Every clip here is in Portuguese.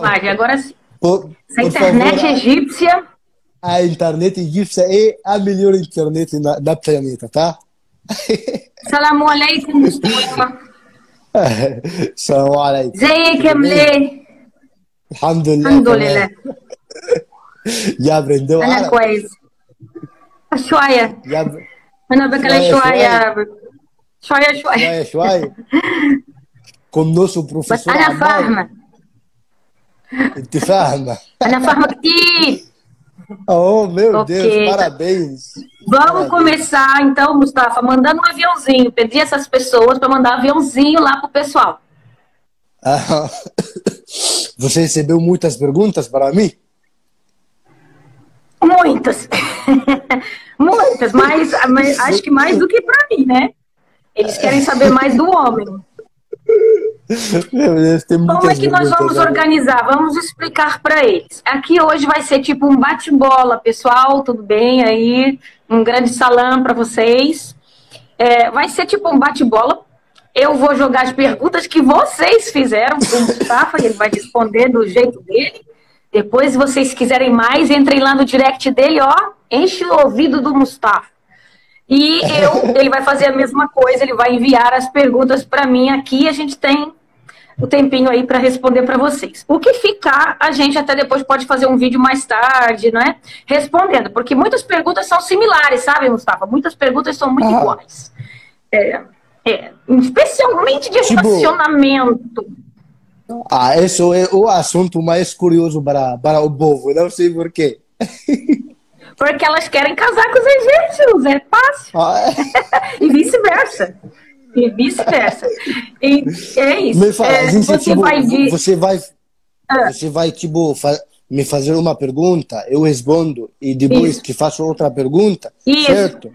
imagem, agora sim. Essa por internet favor, egípcia. a internet egípcia é a melhor internet da planeta, tá? Salamu alaikum, Mustafa. Salam alaikum. ازيك يا Tudo bem? مليه؟ Alhamdulillah, الحمد também. لله. Já aprendeu انا árabe? كويس. شويه. Já... انا بكلم Shwaya, shwaya, شويه شويه شويه. shwaya, shwaya. Com o nosso بس professor انا Ammar, فاهمه. انت فاهمة. انا فاهمه كتير. Oh, meu Deus, Ok. parabéns. Vamos Parabéns. começar então, Mustafa, mandando um aviãozinho. Pedi essas pessoas para mandar um aviãozinho lá pro pessoal. Ah, você recebeu muitas perguntas para mim? Muitas. Muitas, mas acho que mais do que para mim, né? Eles querem saber mais do homem. Meu Deus, tem Como é muitas que nós vamos perguntas agora. organizar? Vamos explicar para eles. Aqui hoje vai ser tipo um bate-bola, pessoal, tudo bem aí? Um grande salão para vocês. Vai ser tipo um bate-bola. Eu vou jogar as perguntas que vocês fizeram para o Mustafa e ele vai responder do jeito dele. Depois, se vocês quiserem mais, entrem lá no direct dele, ó, enche o ouvido do Mustafa. E ele vai fazer a mesma coisa, ele vai enviar as perguntas para mim aqui e a gente tem o tempinho aí para responder para vocês. O que ficar, a gente até depois pode fazer um vídeo mais tarde, não é? Respondendo, porque muitas perguntas são similares, sabe, Mustafa? Muitas perguntas são muito iguais. Especialmente de relacionamento. Esse é o assunto mais curioso para o povo, não sei por quê. Porque elas querem casar com os egípcios, é fácil. E vice-versa. E vice-versa. E é isso. Me fala, gente, você tipo, vai vir... você vai tipo, me fazer uma pergunta, eu respondo, e depois te faço outra pergunta, certo?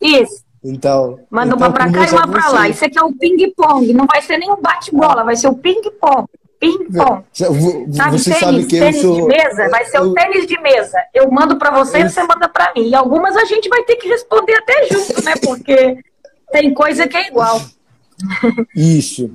Isso. Então, manda uma pra cá e uma pra lá. Isso aqui é o ping-pong. Não vai ser nem um bate-bola, vai ser o ping-pong. Ping-pong. Você sabe que tênis de mesa? Vai ser o tênis de mesa. Eu mando pra você e você manda pra mim. E algumas a gente vai ter que responder até junto, né? Porque tem coisa que é igual. Isso.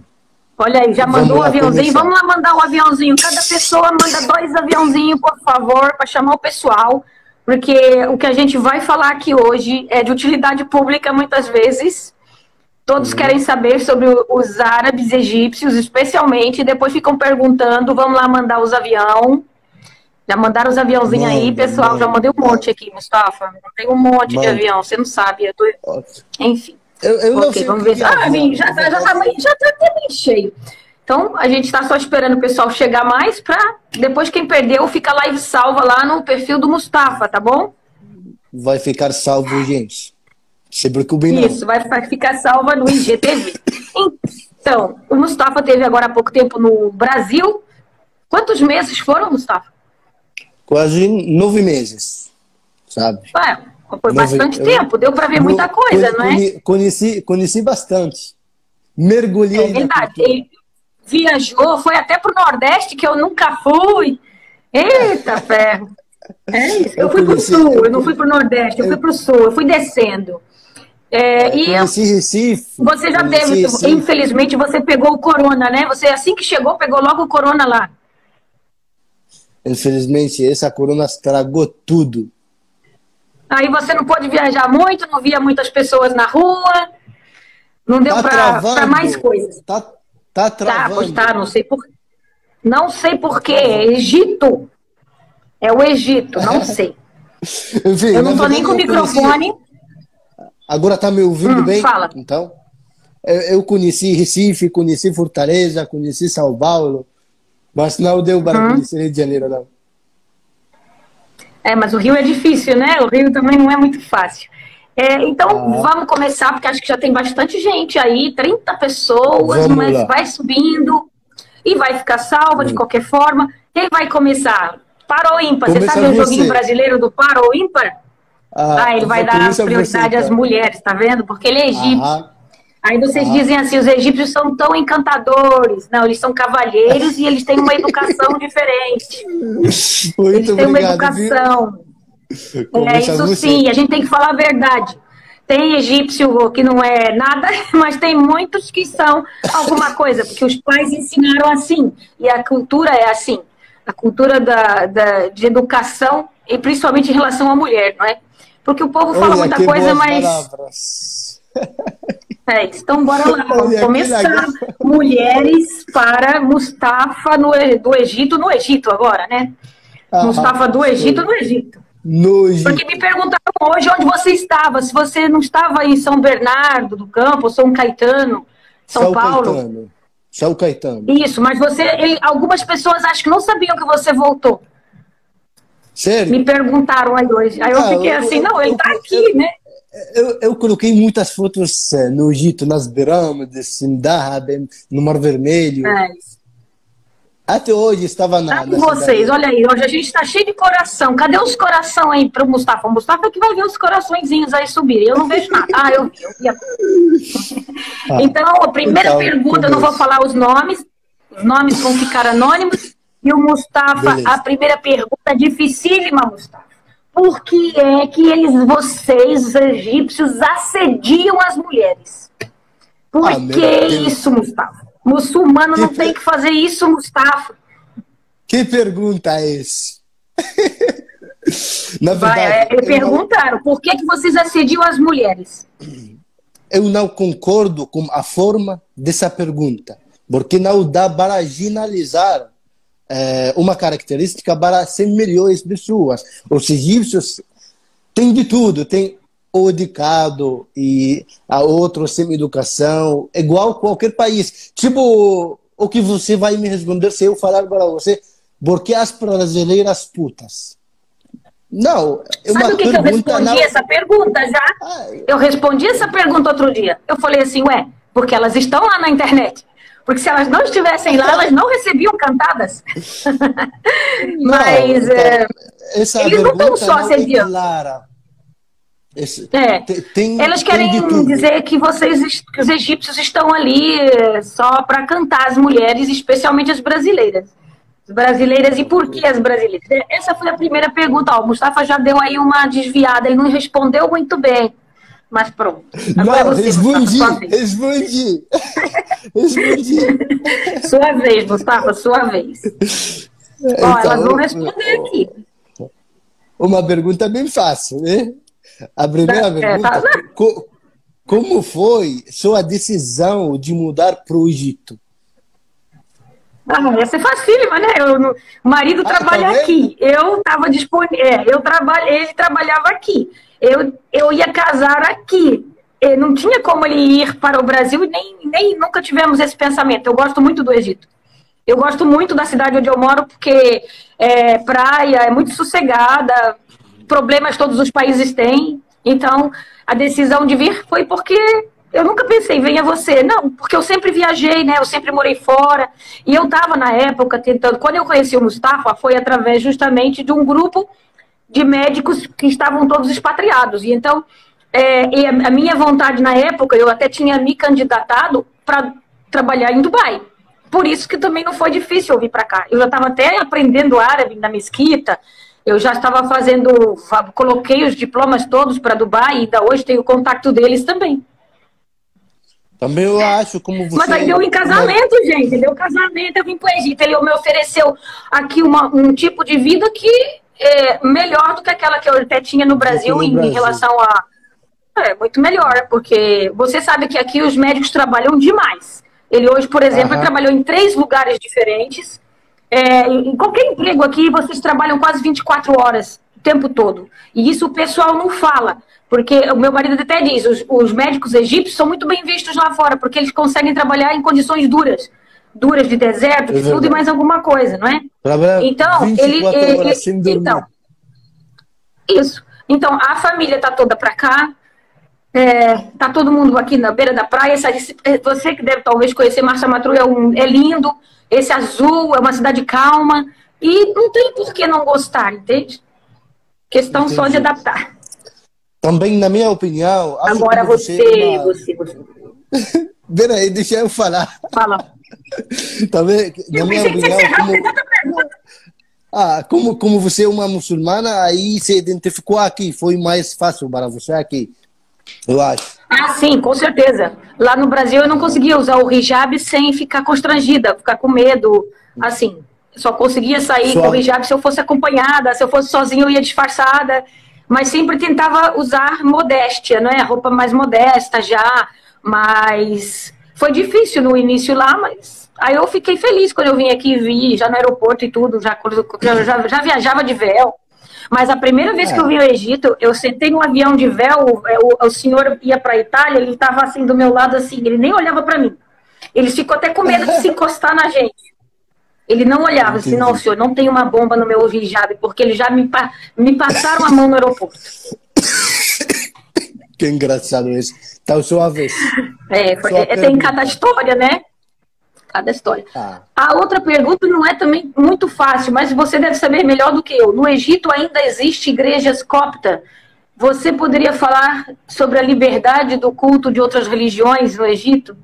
Olha aí, já mandou o aviãozinho. Vamos lá mandar o aviãozinho. Cada pessoa manda 2 aviãozinhos, por favor, para chamar o pessoal. Porque o que a gente vai falar aqui hoje é de utilidade pública muitas vezes. Todos querem saber sobre os árabes egípcios, especialmente, e depois ficam perguntando, vamos lá mandar os avião. Já mandaram os aviãozinhos aí, pessoal, já mandei um monte aqui, Mustafa. Tem um monte de avião, você não sabe. Enfim. Eu não sei vamos ver. Já tá até bem cheio. Então, a gente está só esperando o pessoal chegar mais para depois quem perdeu fica live salva lá no perfil do Mustafa, tá bom? Vai ficar salvo, gente. Se preocupe não. Isso, vai ficar salva no IGTV. Então, o Mustafa teve agora há pouco tempo no Brasil. Quantos meses foram, Mustafa? Quase 9 meses, sabe? Foi bastante tempo, deu para ver muita coisa, não é? Conheci bastante. Mergulhei. É verdade. Ele viajou, foi até pro Nordeste, que eu nunca fui. Eita, ferro. É isso. Eu fui pro Sul, eu não fui pro Nordeste, eu fui pro Sul, eu fui descendo. Conheci Recife. Você já teve, infelizmente, você pegou o corona, né? Você, assim que chegou, pegou logo o corona lá. Infelizmente, essa corona estragou tudo. Aí você não pôde viajar muito, não via muitas pessoas na rua, não deu para mais coisas. Tá travando. Não sei por quê. Egito. É o Egito, não sei. Enfim, eu não tô nem com o microfone. Agora tá me ouvindo bem? Fala. Então, eu conheci Recife, conheci Fortaleza, conheci São Paulo, mas não deu para conhecer Rio de Janeiro, não. Mas o Rio é difícil, né? O Rio também não é muito fácil. Então, vamos começar, porque acho que já tem bastante gente aí, 30 pessoas, mas vai subindo e vai ficar salva de qualquer forma. Quem vai começar? Par ou ímpar? Você sabe o joguinho brasileiro do par ou ímpar? Ele vai dar prioridade às mulheres, tá vendo? Porque ele é egípcio. Aí vocês dizem assim, os egípcios são tão encantadores. Não, eles são cavalheiros e eles têm uma educação diferente. Eles têm uma educação. Isso sim, a gente tem que falar a verdade. Tem egípcio que não é nada, mas tem muitos que são alguma coisa, porque os pais ensinaram assim, e a cultura é assim. a cultura de educação, e principalmente em relação à mulher, não é? Porque o povo fala muita coisa, mas... Então bora lá, vamos começar. Mulheres para Mustafa do Egito, no Egito agora, né? Mustafa do Egito, no Egito. Porque me perguntaram hoje onde você estava, se você não estava em São Bernardo do Campo, São Caetano, São Paulo. São Caetano. Isso, mas algumas pessoas acho que não sabiam que você voltou. Sério? Me perguntaram aí hoje. Aí eu fiquei assim, não, ele tá aqui, né? Eu coloquei muitas fotos no Egito, nas pirâmides, em Dahab, no Mar Vermelho. Até hoje estava na vocês, olha aí, hoje a gente está cheio de coração. Cadê os coração aí para o Mustafa? O Mustafa é que vai ver os coraçõezinhos aí subirem. Eu não vejo nada. Eu vi. Então, a primeira pergunta, eu não vou falar os nomes vão ficar anônimos. E o Mustafa, a primeira pergunta é dificílima, Mustafa. Por que é que vocês, os egípcios, assediam as mulheres? Por que isso, Mustafa? Muçulmano não tem que fazer isso, Mustafa. Que pergunta é essa? Na verdade, perguntaram, por que vocês assediam as mulheres? Eu não concordo com a forma dessa pergunta, porque não dá para generalizar uma característica para 100 milhões de pessoas. Os egípcios têm de tudo, tem o educado e a outro sem educação, igual qualquer país. Tipo, o que você vai me responder se eu falar para você, por que as brasileiras putas? Não, sabe o que eu respondi essa pergunta já? Eu respondi essa pergunta outro dia. Eu falei assim, porque elas estão lá na internet. Porque se elas não estivessem lá, elas não recebiam cantadas. Mas eles não estão só assediando. Elas querem dizer que que os egípcios estão ali só para cantar as mulheres, especialmente as brasileiras. E por que as brasileiras? Essa foi a primeira pergunta. O Mustafa já deu aí uma desviada, ele não respondeu muito bem. Mas pronto. Agora não, respondi. Sua vez, Mustafa, sua vez. Então, elas vão responder aqui. Uma pergunta bem fácil, né? A primeira pergunta, como foi sua decisão de mudar para o Egito? Essa é facílima, né? O marido trabalha aqui. Eu estava disponível. Ele trabalhava aqui. Eu ia casar aqui. Não tinha como ele ir para o Brasil e nem nunca tivemos esse pensamento. Eu gosto muito do Egito. Eu gosto muito da cidade onde eu moro porque é praia, é muito sossegada, problemas todos os países têm. Então, a decisão de vir foi porque eu nunca pensei, venha você. Não, porque eu sempre viajei, né? Eu sempre morei fora. E eu estava, na época, tentando... Quando eu conheci o Mustafa, foi através justamente de um grupo de médicos que estavam todos expatriados. E então, a minha vontade na época, eu até tinha me candidatado para trabalhar em Dubai. Por isso que também não foi difícil eu vir para cá. Eu já estava até aprendendo árabe na mesquita. Eu já estava coloquei os diplomas todos para Dubai e ainda hoje tenho contato deles também. Também eu acho, como você... Mas aí deu em casamento, gente. Deu casamento, eu vim para o Egito. Ele me ofereceu aqui um tipo de vida que é melhor do que aquela que eu até tinha no Brasil, em relação a... muito melhor, porque você sabe que aqui os médicos trabalham demais. Ele hoje, por exemplo, trabalhou em 3 lugares diferentes. Em qualquer emprego aqui, vocês trabalham quase 24 horas, o tempo todo. E isso o pessoal não fala. Porque o meu marido até diz, os médicos egípcios são muito bem vistos lá fora, porque eles conseguem trabalhar em condições duras. Duras de deserto, de tudo e mais alguma coisa, não é? Então, isso. Então, a família está toda para cá. Tá todo mundo aqui na beira da praia. Você que deve talvez conhecer Marsa Matruh, é lindo. Esse azul, é uma cidade calma. E não tem por que não gostar, entende? Questão só de adaptar. Também, na minha opinião... Agora você. Peraí, deixa eu falar. Fala. Também, na minha opinião... Como você é uma muçulmana, aí se identificou aqui. Foi mais fácil para você aqui, eu acho. Sim, com certeza. Lá no Brasil eu não conseguia usar o hijab sem ficar constrangida, ficar com medo. Assim, Só conseguia sair Só... com hijab se eu fosse acompanhada, se eu fosse sozinha eu ia disfarçada, mas sempre tentava usar modéstia, não é? Roupa mais modesta já, mas foi difícil no início lá, mas aí eu fiquei feliz quando eu vim aqui e vi, já no aeroporto e tudo, já viajava de véu. Mas a primeira vez que eu vim ao Egito, eu sentei num avião de véu, o senhor ia para a Itália, ele estava assim do meu lado, assim, ele nem olhava para mim. Ele ficou até com medo de se encostar na gente. Ele não olhava, assim, não, senhor, não tem uma bomba no meu hijab, porque eles já me passaram a mão no aeroporto. Que engraçado isso. Então, sua vez. Tem cada história, né? Cada história. A outra pergunta não é também muito fácil, mas você deve saber melhor do que eu. No Egito ainda existe igrejas copta. Você poderia falar sobre a liberdade do culto de outras religiões no Egito?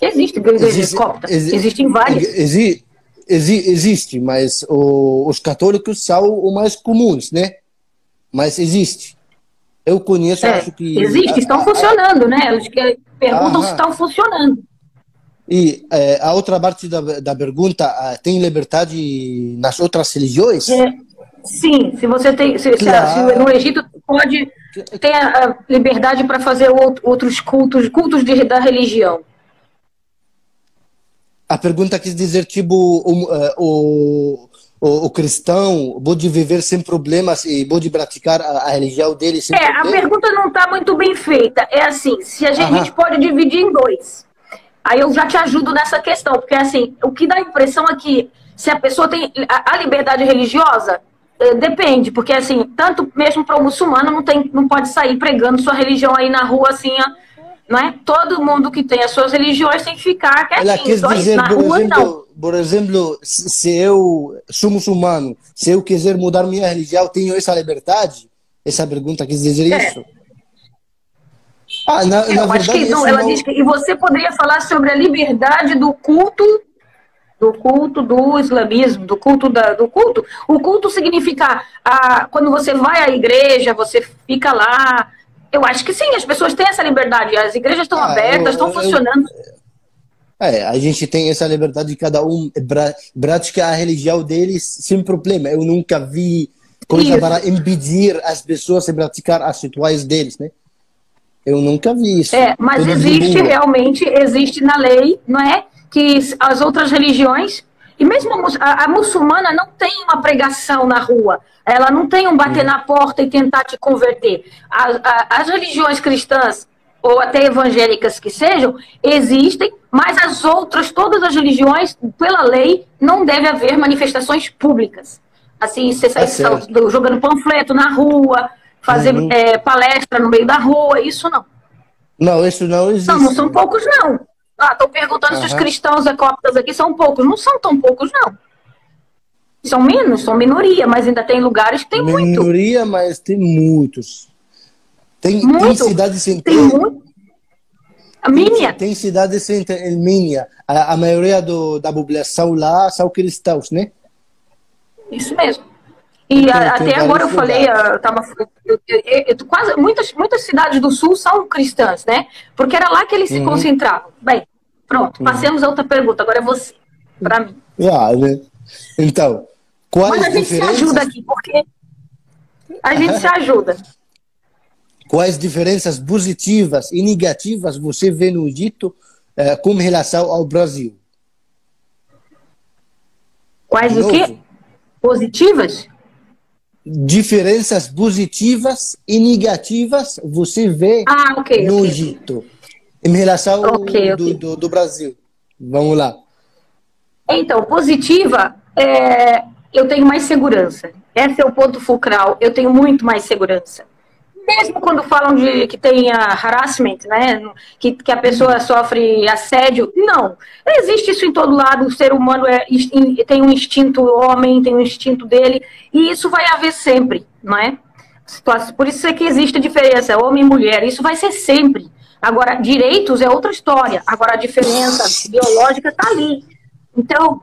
Existe igrejas copta. Existem várias. Existe, mas os católicos são os mais comuns, né? Mas existe. Eu conheço, acho que... Existe, estão funcionando, né? Eles perguntam se estão funcionando. E a outra parte da pergunta, tem liberdade nas outras religiões? Sim, se você tem... Se no Egito pode ter a liberdade para fazer outros cultos da religião. A pergunta quis dizer, tipo, o cristão pode viver sem problemas e pode praticar a religião dele sem problemas? A pergunta não está muito bem feita. É assim, se a gente pode dividir em dois. Aí eu já te ajudo nessa questão, porque assim, o que dá a impressão é que se a pessoa tem a liberdade religiosa, depende, porque assim, tanto mesmo para o muçulmano não pode sair pregando sua religião aí na rua assim, não é? Todo mundo que tem as suas religiões tem que ficar quietinho. Ela quis dizer, na rua, não. Por exemplo, se eu sou muçulmano, se eu quiser mudar minha religião, tenho essa liberdade? Essa pergunta quis dizer isso? Na verdade, acho que não. Ela diz que e você poderia falar sobre a liberdade do culto do islamismo, do culto. O culto significa quando você vai à igreja, você fica lá. Eu acho que sim, as pessoas têm essa liberdade. As igrejas estão abertas, estão funcionando. A gente tem essa liberdade de cada um praticar a religião deles sem problema. Eu nunca vi coisa para impedir as pessoas de praticar as rituais deles, né? Eu nunca vi isso. Mas existe na lei, não é? Que as outras religiões, e mesmo a muçulmana não tem uma pregação na rua, ela não tem um bater na porta e tentar te converter. As religiões cristãs, ou até evangélicas que sejam, existem, mas as outras, todas as religiões, pela lei, não deve haver manifestações públicas. Assim, você sai jogando panfleto na rua, fazer palestra no meio da rua, isso não. Não, isso não existe. Não são poucos, não. Estão perguntando se os cristãos coptas aqui são poucos. Não são tão poucos, não. São menos, são minoria, mas ainda tem lugares que tem muito. Minoria, mas tem muitos. Tem cidades sem tem muito. A Minha. Tem cidades em Minha. A maioria da população lá são cristãos, né? Isso mesmo. E até agora eu falei, muitas cidades do sul são cristãs, né? Porque era lá que eles se concentravam. Bem, pronto, passemos a outra pergunta. Agora é você, para mim. Né? Então, quais Mas a gente se ajuda aqui, porque a gente se ajuda. Quais diferenças positivas e negativas você vê no Egito com relação ao Brasil? Quais o quê? Positivas? Diferenças positivas e negativas você vê no Egito em relação do Brasil. Vamos lá. Então, positiva, eu tenho mais segurança. Esse é o ponto fulcral. Eu tenho muito mais segurança. Mesmo quando falam de que tem harassment, né? Que a pessoa sofre assédio, não. Existe isso em todo lado. O ser humano tem um instinto homem, tem um instinto dele, e isso vai haver sempre, não é? Por isso é que existe a diferença, homem e mulher. Isso vai ser sempre. Agora, direitos é outra história. Agora, a diferença biológica está ali. Então,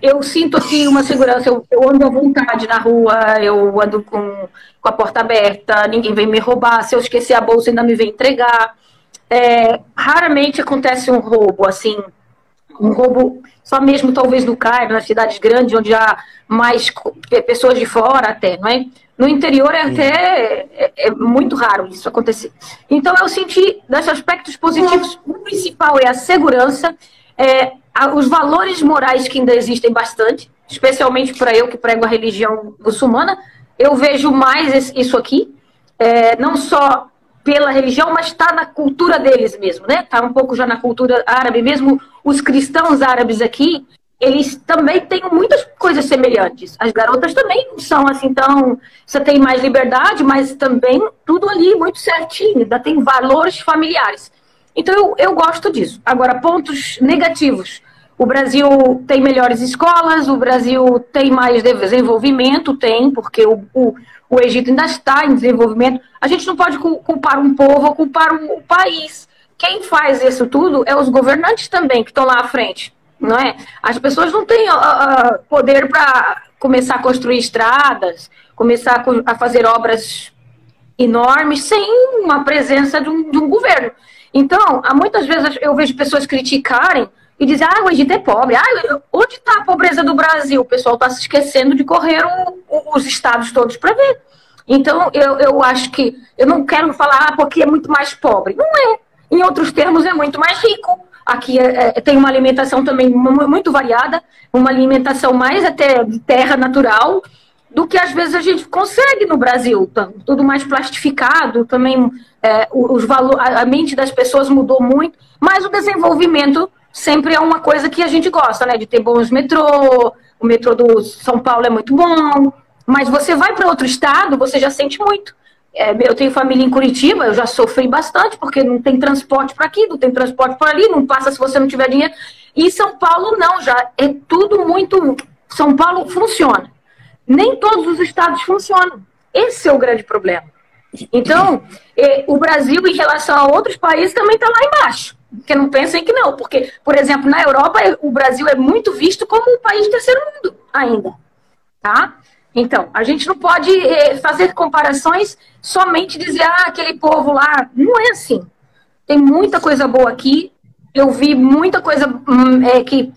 eu sinto aqui uma segurança, eu ando à vontade na rua, eu ando com a porta aberta, ninguém vem me roubar, se eu esquecer a bolsa ainda me vem entregar. Raramente acontece um roubo, assim, Um roubo só mesmo talvez no Cairo, nas cidades grandes, onde há mais pessoas de fora até, não é? No interior é muito raro isso acontecer. Então eu senti, dos aspectos positivos, o principal é a segurança, os valores morais que ainda existem bastante, especialmente para eu que prego a religião muçulmana, eu vejo mais isso aqui, não só pela religião, mas está na cultura deles mesmo, né? Está um pouco já na cultura árabe mesmo. Os cristãos árabes aqui, eles também têm muitas coisas semelhantes. As garotas também não são assim tão... Você tem mais liberdade, mas também tudo ali muito certinho, ainda tem valores familiares. Então eu gosto disso. Agora, pontos negativos. O Brasil tem melhores escolas, o Brasil tem mais desenvolvimento, porque o Egito ainda está em desenvolvimento. A gente não pode culpar um povo ou culpar um país. Quem faz isso tudo é os governantes também, que estão lá à frente, não é? As pessoas não têm poder para começar a construir estradas, começar a fazer obras enormes sem uma presença de um governo. Então, muitas vezes eu vejo pessoas criticarem e dizer, o Egito é pobre. Onde está a pobreza do Brasil? O pessoal está se esquecendo de correr os estados todos para ver. Então, eu acho que... Eu não quero falar porque é muito mais pobre. Não é. Em outros termos, é muito mais rico. Aqui tem uma alimentação também muito variada, uma alimentação mais até de terra natural, do que às vezes a gente consegue no Brasil. Tudo mais plastificado, também a mente das pessoas mudou muito, mas o desenvolvimento sempre é uma coisa que a gente gosta, né? De ter bons metrô, o metrô do São Paulo é muito bom, mas você vai para outro estado, você já sente muito. Eu tenho família em Curitiba, eu já sofri bastante, porque não tem transporte para aqui, não tem transporte para ali, não passa se você não tiver dinheiro. E São Paulo não, já é tudo muito... São Paulo funciona. Nem todos os estados funcionam. Esse é o grande problema. Então, o Brasil, em relação a outros países, também está lá embaixo. Porque não pensem que não. Porque, por exemplo, na Europa, o Brasil é muito visto como um país de terceiro mundo ainda. Tá? Então, a gente não pode fazer comparações somente dizer, aquele povo lá. Não é assim. Tem muita coisa boa aqui. Eu vi muita coisa que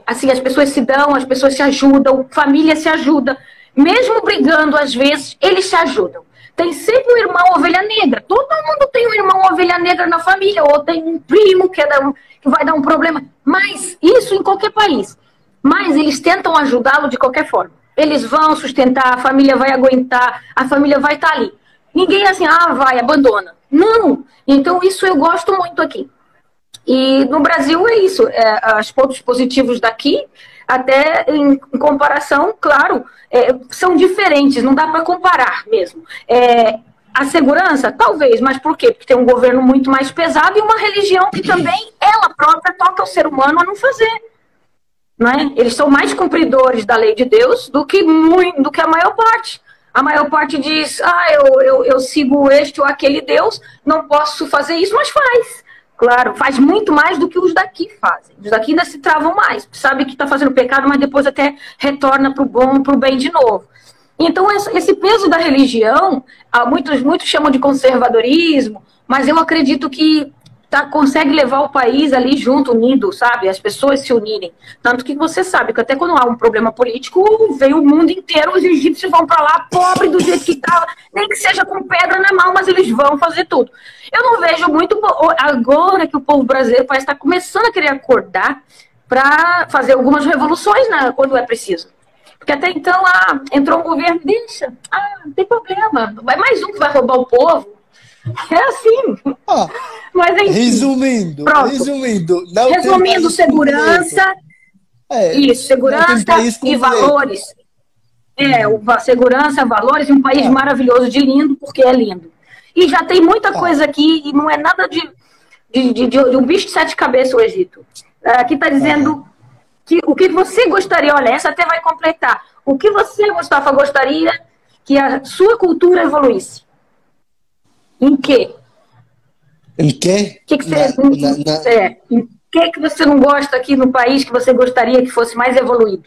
assim, as pessoas se dão, as pessoas se ajudam, família se ajuda. Mesmo brigando, às vezes, eles se ajudam. Tem sempre um irmão ovelha negra. Todo mundo tem um irmão ovelha negra na família, ou tem um primo que vai dar um problema. Mas isso em qualquer país. Mas eles tentam ajudá-lo de qualquer forma. Eles vão sustentar, a família vai aguentar, a família vai estar ali. Ninguém é assim, vai, abandona. Não. Então isso eu gosto muito aqui. E no Brasil é isso. Os pontos positivos daqui, até em comparação, claro, são diferentes, não dá para comparar mesmo. A segurança, talvez, mas por quê? Porque tem um governo muito mais pesado e uma religião que também, ela própria, toca o ser humano a não fazer. Não é? Eles são mais cumpridores da lei de Deus do que a maior parte. A maior parte diz, eu sigo este ou aquele Deus, não posso fazer isso, mas faz. Claro, faz muito mais do que os daqui fazem. Os daqui ainda se travam mais. Sabe que está fazendo pecado, mas depois até retorna para o bom, para o bem de novo. Então, esse peso da religião, muitos chamam de conservadorismo, mas eu acredito que consegue levar o país ali junto, unido, sabe? As pessoas se unirem. Tanto que você sabe que até quando há um problema político, vem o mundo inteiro, os egípcios vão para lá, pobre do jeito que estava, nem que seja com pedra na mão, mas eles vão fazer tudo. Eu não vejo muito... Agora que o povo brasileiro parece estar começando a querer acordar para fazer algumas revoluções, né, quando é preciso. Porque até então, entrou um governo, deixa, não tem problema, vai mais um que vai roubar o povo. É assim. Mas enfim. Resumindo, segurança. Isso, segurança e valores. Segurança, valores e um país maravilhoso, de lindo, porque é lindo. E já tem muita coisa aqui, e não é nada de um bicho de sete cabeças o Egito. Aqui está dizendo que o que você gostaria, olha, essa até vai completar. O que você, Mustafa, gostaria que a sua cultura evoluísse? Em quê? Em quê? Em que você não gosta aqui no país que você gostaria que fosse mais evoluído?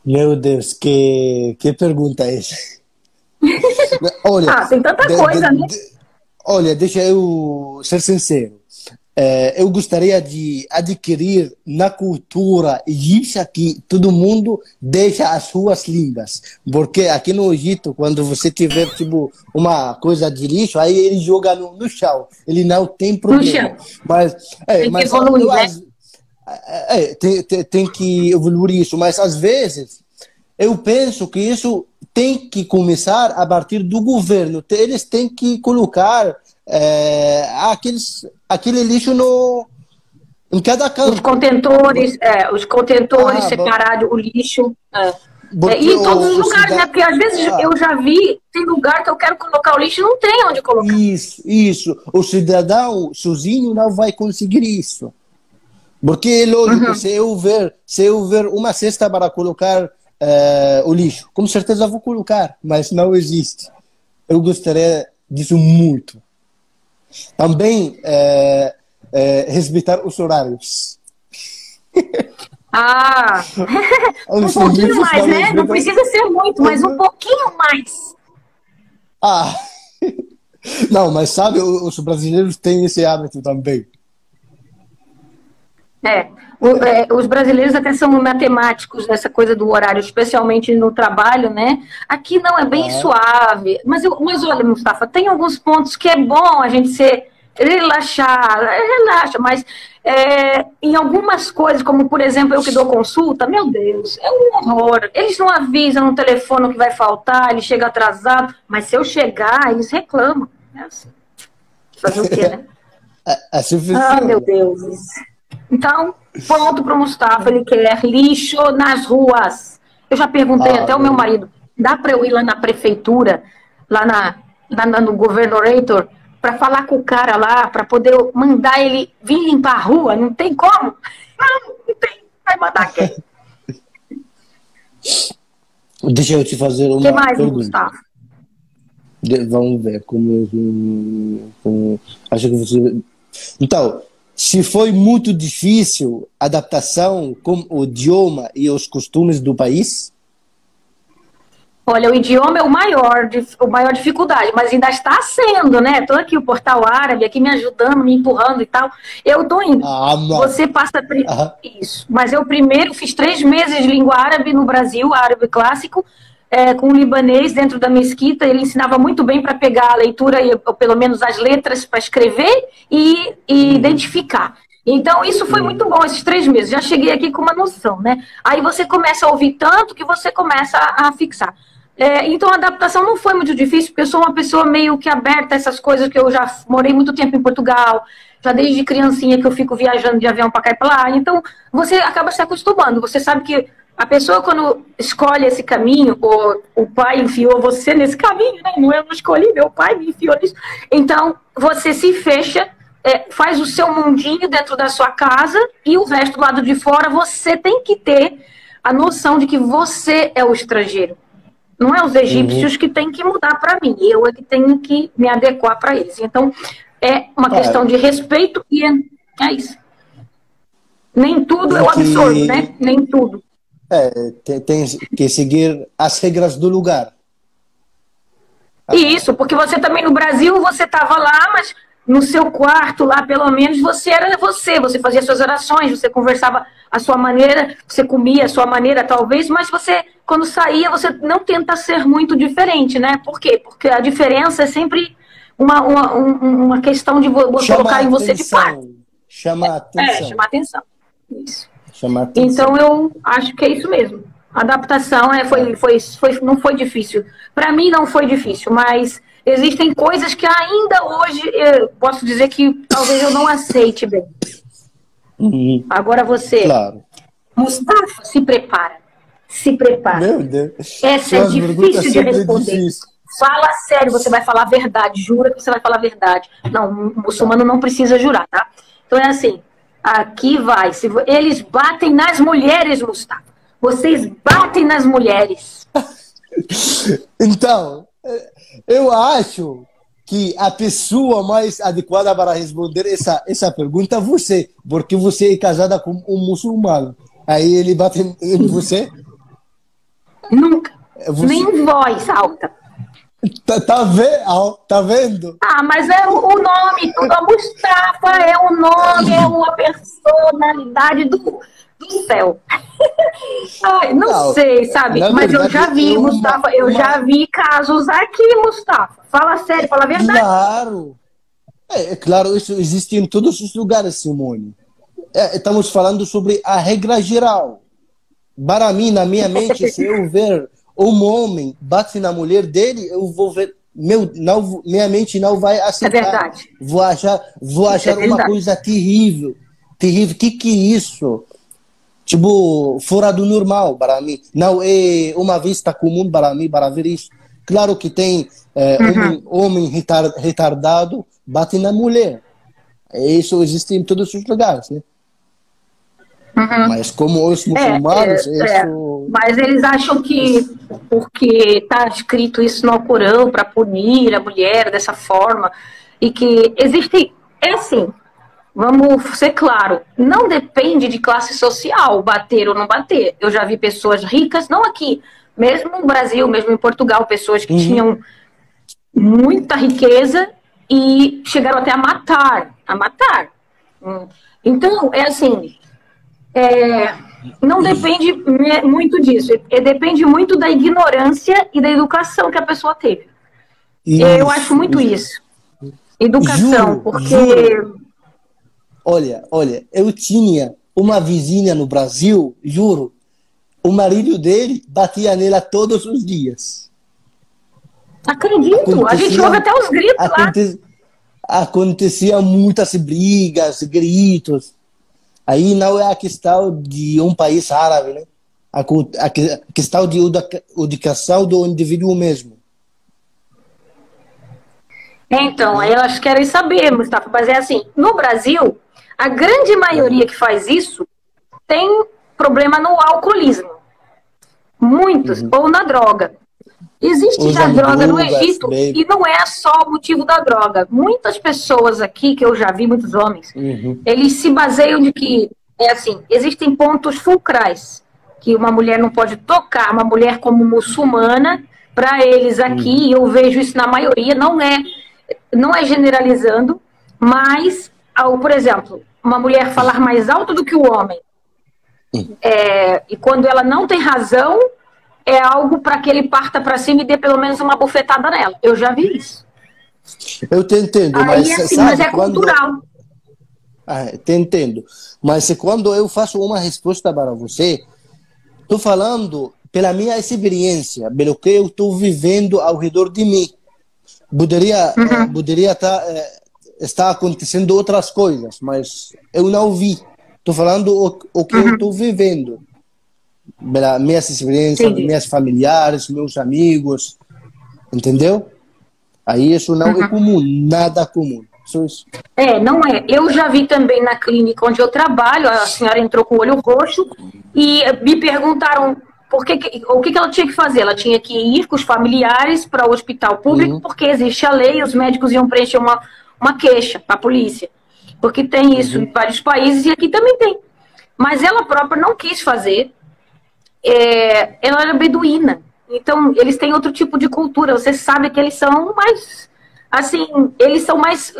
Meu Deus, que pergunta é essa? Olha, tem tanta coisa, né? Olha, deixa eu ser sincero. eu gostaria de adquirir na cultura egípcia que todo mundo deixa as ruas limpas. Porque aqui no Egito, quando você tiver tipo, uma coisa de lixo, aí ele joga no chão. Ele não tem problema. Mas, tem que evoluir, né? Tem que evoluir isso. Mas às vezes eu penso que isso tem que começar a partir do governo. Eles têm que colocar aquele lixo em cada canto. Os contentores separados, o lixo. E em todos os lugares, né? Porque às vezes eu já vi, tem lugar que eu quero colocar o lixo e não tem onde colocar. Isso. O cidadão sozinho não vai conseguir isso. Porque é lógico, se eu ver uma cesta para colocar o lixo, com certeza vou colocar, mas não existe. Eu gostaria disso muito. Também respeitar os horários. Um pouquinho mais, né? Não precisa ser muito, mas um pouquinho mais. Não, mas sabe, os brasileiros têm esse hábito também. Os brasileiros até são matemáticos nessa coisa do horário, especialmente no trabalho, né? Aqui não é bem suave. Mas olha, Mustafa, tem alguns pontos que é bom a gente relaxa, mas em algumas coisas, como por exemplo, eu que dou consulta, meu Deus, é um horror. Eles não avisam no telefone o que vai faltar, ele chega atrasado, mas se eu chegar, eles reclamam. É assim. Fazer o quê, né? Meu Deus. Então, ponto para o Mustafa, ele quer lixo nas ruas. Eu já perguntei até ao meu marido, dá para eu ir lá na prefeitura, lá no governorator, para falar com o cara lá, para poder mandar ele vir limpar a rua? Não tem como? Não tem. Vai mandar quem? Deixa eu te fazer uma pergunta. O que mais, Mustafa? Vamos ver como acho que você... Então, se foi muito difícil a adaptação com o idioma e os costumes do país? Olha, o idioma é o maior dificuldade, mas ainda está sendo, né? Estou aqui, o Portal Árabe, aqui me ajudando, me empurrando e tal. Eu estou indo. Você passa... Isso. Mas eu primeiro fiz 3 meses de língua árabe no Brasil, árabe clássico, com um libanês dentro da mesquita. Ele ensinava muito bem para pegar a leitura, ou pelo menos as letras, para escrever e identificar. Então, isso foi muito bom, esses 3 meses. Já cheguei aqui com uma noção, né? Aí você começa a ouvir tanto que você começa a fixar. Então, a adaptação não foi muito difícil, porque eu sou uma pessoa meio que aberta a essas coisas, que eu já morei muito tempo em Portugal, já desde criancinha que eu fico viajando de avião para cá e para lá. Então, você acaba se acostumando. Você sabe que a pessoa, quando escolhe esse caminho, ou o pai enfiou você nesse caminho, né? Não, eu não escolhi, meu pai me enfiou nisso. Então, você se fecha, faz o seu mundinho dentro da sua casa, e o resto do lado de fora, você tem que ter a noção de que você é o estrangeiro. Não é os egípcios que têm que mudar para mim, eu é que tenho que me adequar para eles. Então, é uma questão de respeito e é isso. Nem tudo eu absorvo, né? Nem tudo. Tem que seguir as regras do lugar. Isso, porque você também no Brasil, você estava lá, mas no seu quarto lá, pelo menos, você era você fazia suas orações, você conversava a sua maneira, você comia a sua maneira, talvez, mas você, quando saía, você não tenta ser muito diferente, né? Por quê? Porque a diferença é sempre uma questão de colocar em você de parte. Chamar atenção. Chamar atenção. Isso. Então, eu acho que é isso mesmo. A adaptação não foi difícil. Para mim, não foi difícil, mas existem coisas que ainda hoje eu posso dizer que talvez eu não aceite bem. Agora você, claro. Mustafa, se prepara. Se prepara. Meu Deus. Essa é difícil de responder. Fala sério, você vai falar a verdade. Jura que você vai falar a verdade. Não, o muçulmano não precisa jurar, tá? Então é assim, aqui vai. Eles batem nas mulheres, Mustafa. Vocês batem nas mulheres. Então, eu acho que a pessoa mais adequada para responder essa pergunta é você, porque você é casada com um muçulmano. Aí ele bate em você? Nunca. Nem em voz alta. Tá vendo? Ah, mas é o nome, tudo. A Mustafa é o nome, é uma personalidade do céu. Ai, não Não, sei, sabe? na Mas eu verdade, já vi, Mustafa, eu já vi casos aqui, Mustafa. Fala sério, fala a verdade. Claro. É claro, isso existe em todos os lugares, Simone. Estamos falando sobre a regra geral. Para mim, na minha mente, se eu ver um homem bate na mulher dele, eu vou ver. Minha mente não vai É aceitar. verdade. Vou Isso é achar uma verdade. coisa terrível. Terrível. Que é isso? Tipo, fora do normal para mim. Não é uma vista comum para mim para ver isso. Claro que tem homem retardado bate na mulher. Isso existe em todos os lugares, né? Uhum. Mas como os muçulmanos, isso... Mas eles acham que porque está escrito isso no Alcorão para punir a mulher dessa forma e que existe, é assim, vamos ser claro, não depende de classe social bater ou não bater. Eu já vi pessoas ricas, não aqui, mesmo no Brasil, mesmo em Portugal, pessoas que tinham muita riqueza e chegaram até a matar. Então, é assim, não depende muito disso. Depende muito da ignorância e da educação que a pessoa teve. Eu acho Isso, muito isso. isso. Educação, Juro, juro. porque... Olha, eu tinha uma vizinha no Brasil, juro, o marido dele batia nela todos os dias. Acredito, a gente ouve até os gritos lá. Acontecia muitas brigas, gritos. Aí não é a questão de um país árabe, né? A questão de educação do indivíduo mesmo. Então, aí elas querem saber, Mustafa, mas é assim, no Brasil, a grande maioria que faz isso tem problema no alcoolismo. Muitos, ou na droga. Existe já Usam droga no drogas, Egito e não é só o motivo da droga. Muitas pessoas aqui, que eu já vi, muitos homens, eles se baseiam de que, é assim, existem pontos fulcrais que uma mulher não pode tocar, uma mulher como muçulmana, para eles aqui, eu vejo isso na maioria, não é generalizando, mas, por exemplo, uma mulher falar mais alto do que o homem, e quando ela não tem razão, é algo para que ele parta para cima e dê pelo menos uma bufetada nela. Eu já vi isso. Eu te entendo, Aí, assim, mas é cultural. Te entendo. Mas quando eu faço uma resposta para você, estou falando pela minha experiência, pelo que eu estou vivendo ao redor de mim. Poderia estar acontecendo outras coisas, mas eu não vi. Estou falando o que eu estou vivendo. Minhas experiências, minhas familiares, meus amigos, entendeu? Aí isso não é comum, nada comum. Só isso. Não é. Eu já vi também na clínica onde eu trabalho, a senhora entrou com o olho roxo e me perguntaram o que ela tinha que fazer. Ela tinha que ir com os familiares para o hospital público, porque existe a lei, os médicos iam preencher uma queixa para a polícia. Porque tem isso em vários países e aqui também tem. Mas ela própria não quis fazer. Ela era beduína. Então, eles têm outro tipo de cultura. Você sabe que eles são mais... Assim, eles são mais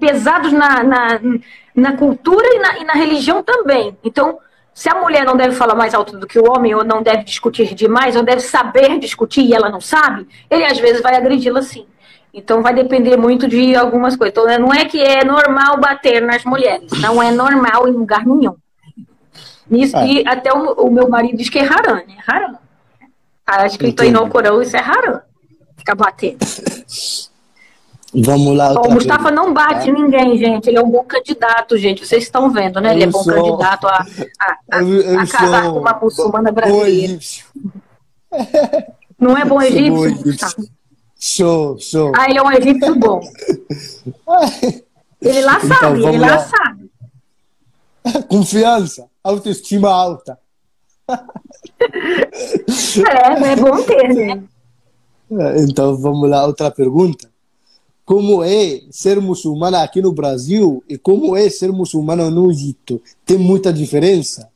pesados na cultura e na religião também. Então, se a mulher não deve falar mais alto do que o homem, ou não deve discutir demais, ou deve saber discutir e ela não sabe, ele às vezes vai agredi-la sim. Então vai depender muito de algumas coisas. Então, não é que é normal bater nas mulheres. Não é normal em lugar nenhum. Isso, e até o meu marido diz que é haram, né? Haram. Tá escrito aí no Alcorão, isso é haram. Ficar batendo. Vamos lá. O Mustafa não bate ninguém, gente. Ele é um bom candidato, gente. Vocês estão vendo, né? Ele é bom candidato a casar com uma muçulmana brasileira. Não é bom egípcio, Mustafa? Show. Ele é um egípcio bom. Ele lá sabe, ele lá sabe. Confiança, autoestima alta. É bom ter, né? Então vamos lá, outra pergunta. Como é ser muçulmana aqui no Brasil e como é ser muçulmana no Egito? Tem muita diferença?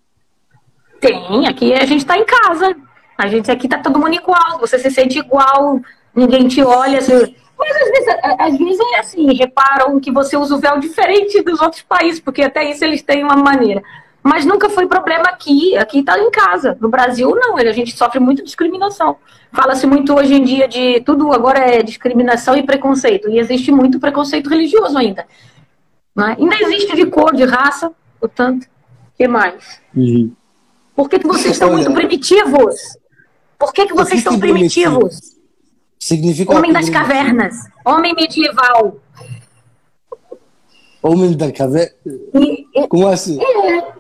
Tem, aqui a gente está em casa. A gente aqui tá todo mundo igual, você se sente igual, ninguém te olha. Mas às vezes é assim, reparam que você usa o véu diferente dos outros países, porque até isso eles têm uma maneira. Mas nunca foi problema aqui tá em casa. No Brasil, não, a gente sofre muita discriminação. Fala-se muito hoje em dia de tudo agora é discriminação e preconceito, e existe muito preconceito religioso ainda. Né? Ainda existe de cor, de raça, portanto, o que mais? Uhum. Por que vocês são muito primitivos? Por que vocês são primitivos? Significa homem das cavernas, homem medieval. Homem da caverna? Como assim?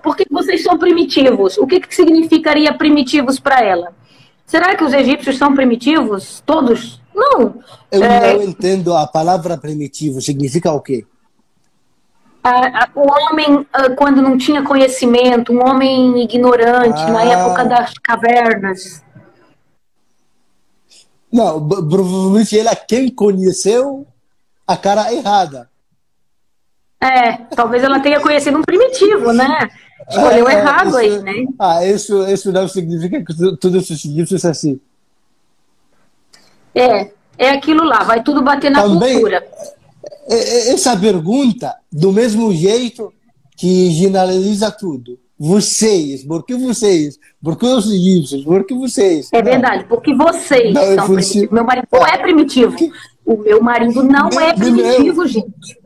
Por que vocês são primitivos? O que significaria primitivos para ela? Será que os egípcios são primitivos? Todos? Não. Eu não entendo a palavra primitivo. Significa o quê? O homem, quando não tinha conhecimento, um homem ignorante, na época das cavernas. Não, provavelmente ela quem conheceu a cara errada. Talvez ela tenha conhecido um primitivo, né? Escolheu errado isso, aí, né? Isso não significa que tudo isso é assim. É aquilo lá, vai tudo bater na Também, cultura. Essa pergunta, do mesmo jeito que generaliza tudo. Vocês, por que vocês? Por que os egípcios? Por que vocês? É verdade, porque vocês são primitivos. Meu marido não é primitivo. O meu marido não é primitivo, gente.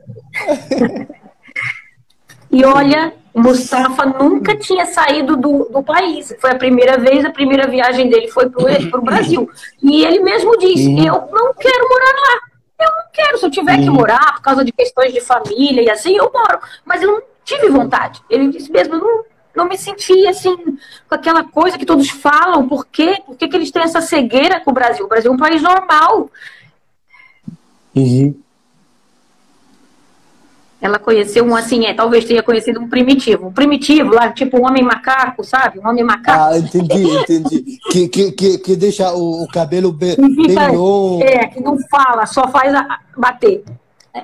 E olha, Mustafa nunca tinha saído do país. Foi a primeira viagem dele foi pro Brasil. E ele mesmo disse, eu não quero morar lá. Eu não quero, se eu tiver que morar por causa de questões de família e assim, eu moro. Mas eu não tive vontade. Ele disse mesmo, não me senti assim, com aquela coisa que todos falam. Por quê? Por que eles têm essa cegueira com o Brasil? O Brasil é um país normal. Ela conheceu talvez tenha conhecido um primitivo. Um primitivo, lá, tipo um homem macaco, sabe? Um homem macaco. Entendi. Que deixa o cabelo bem longo. Que não fala, só faz bater.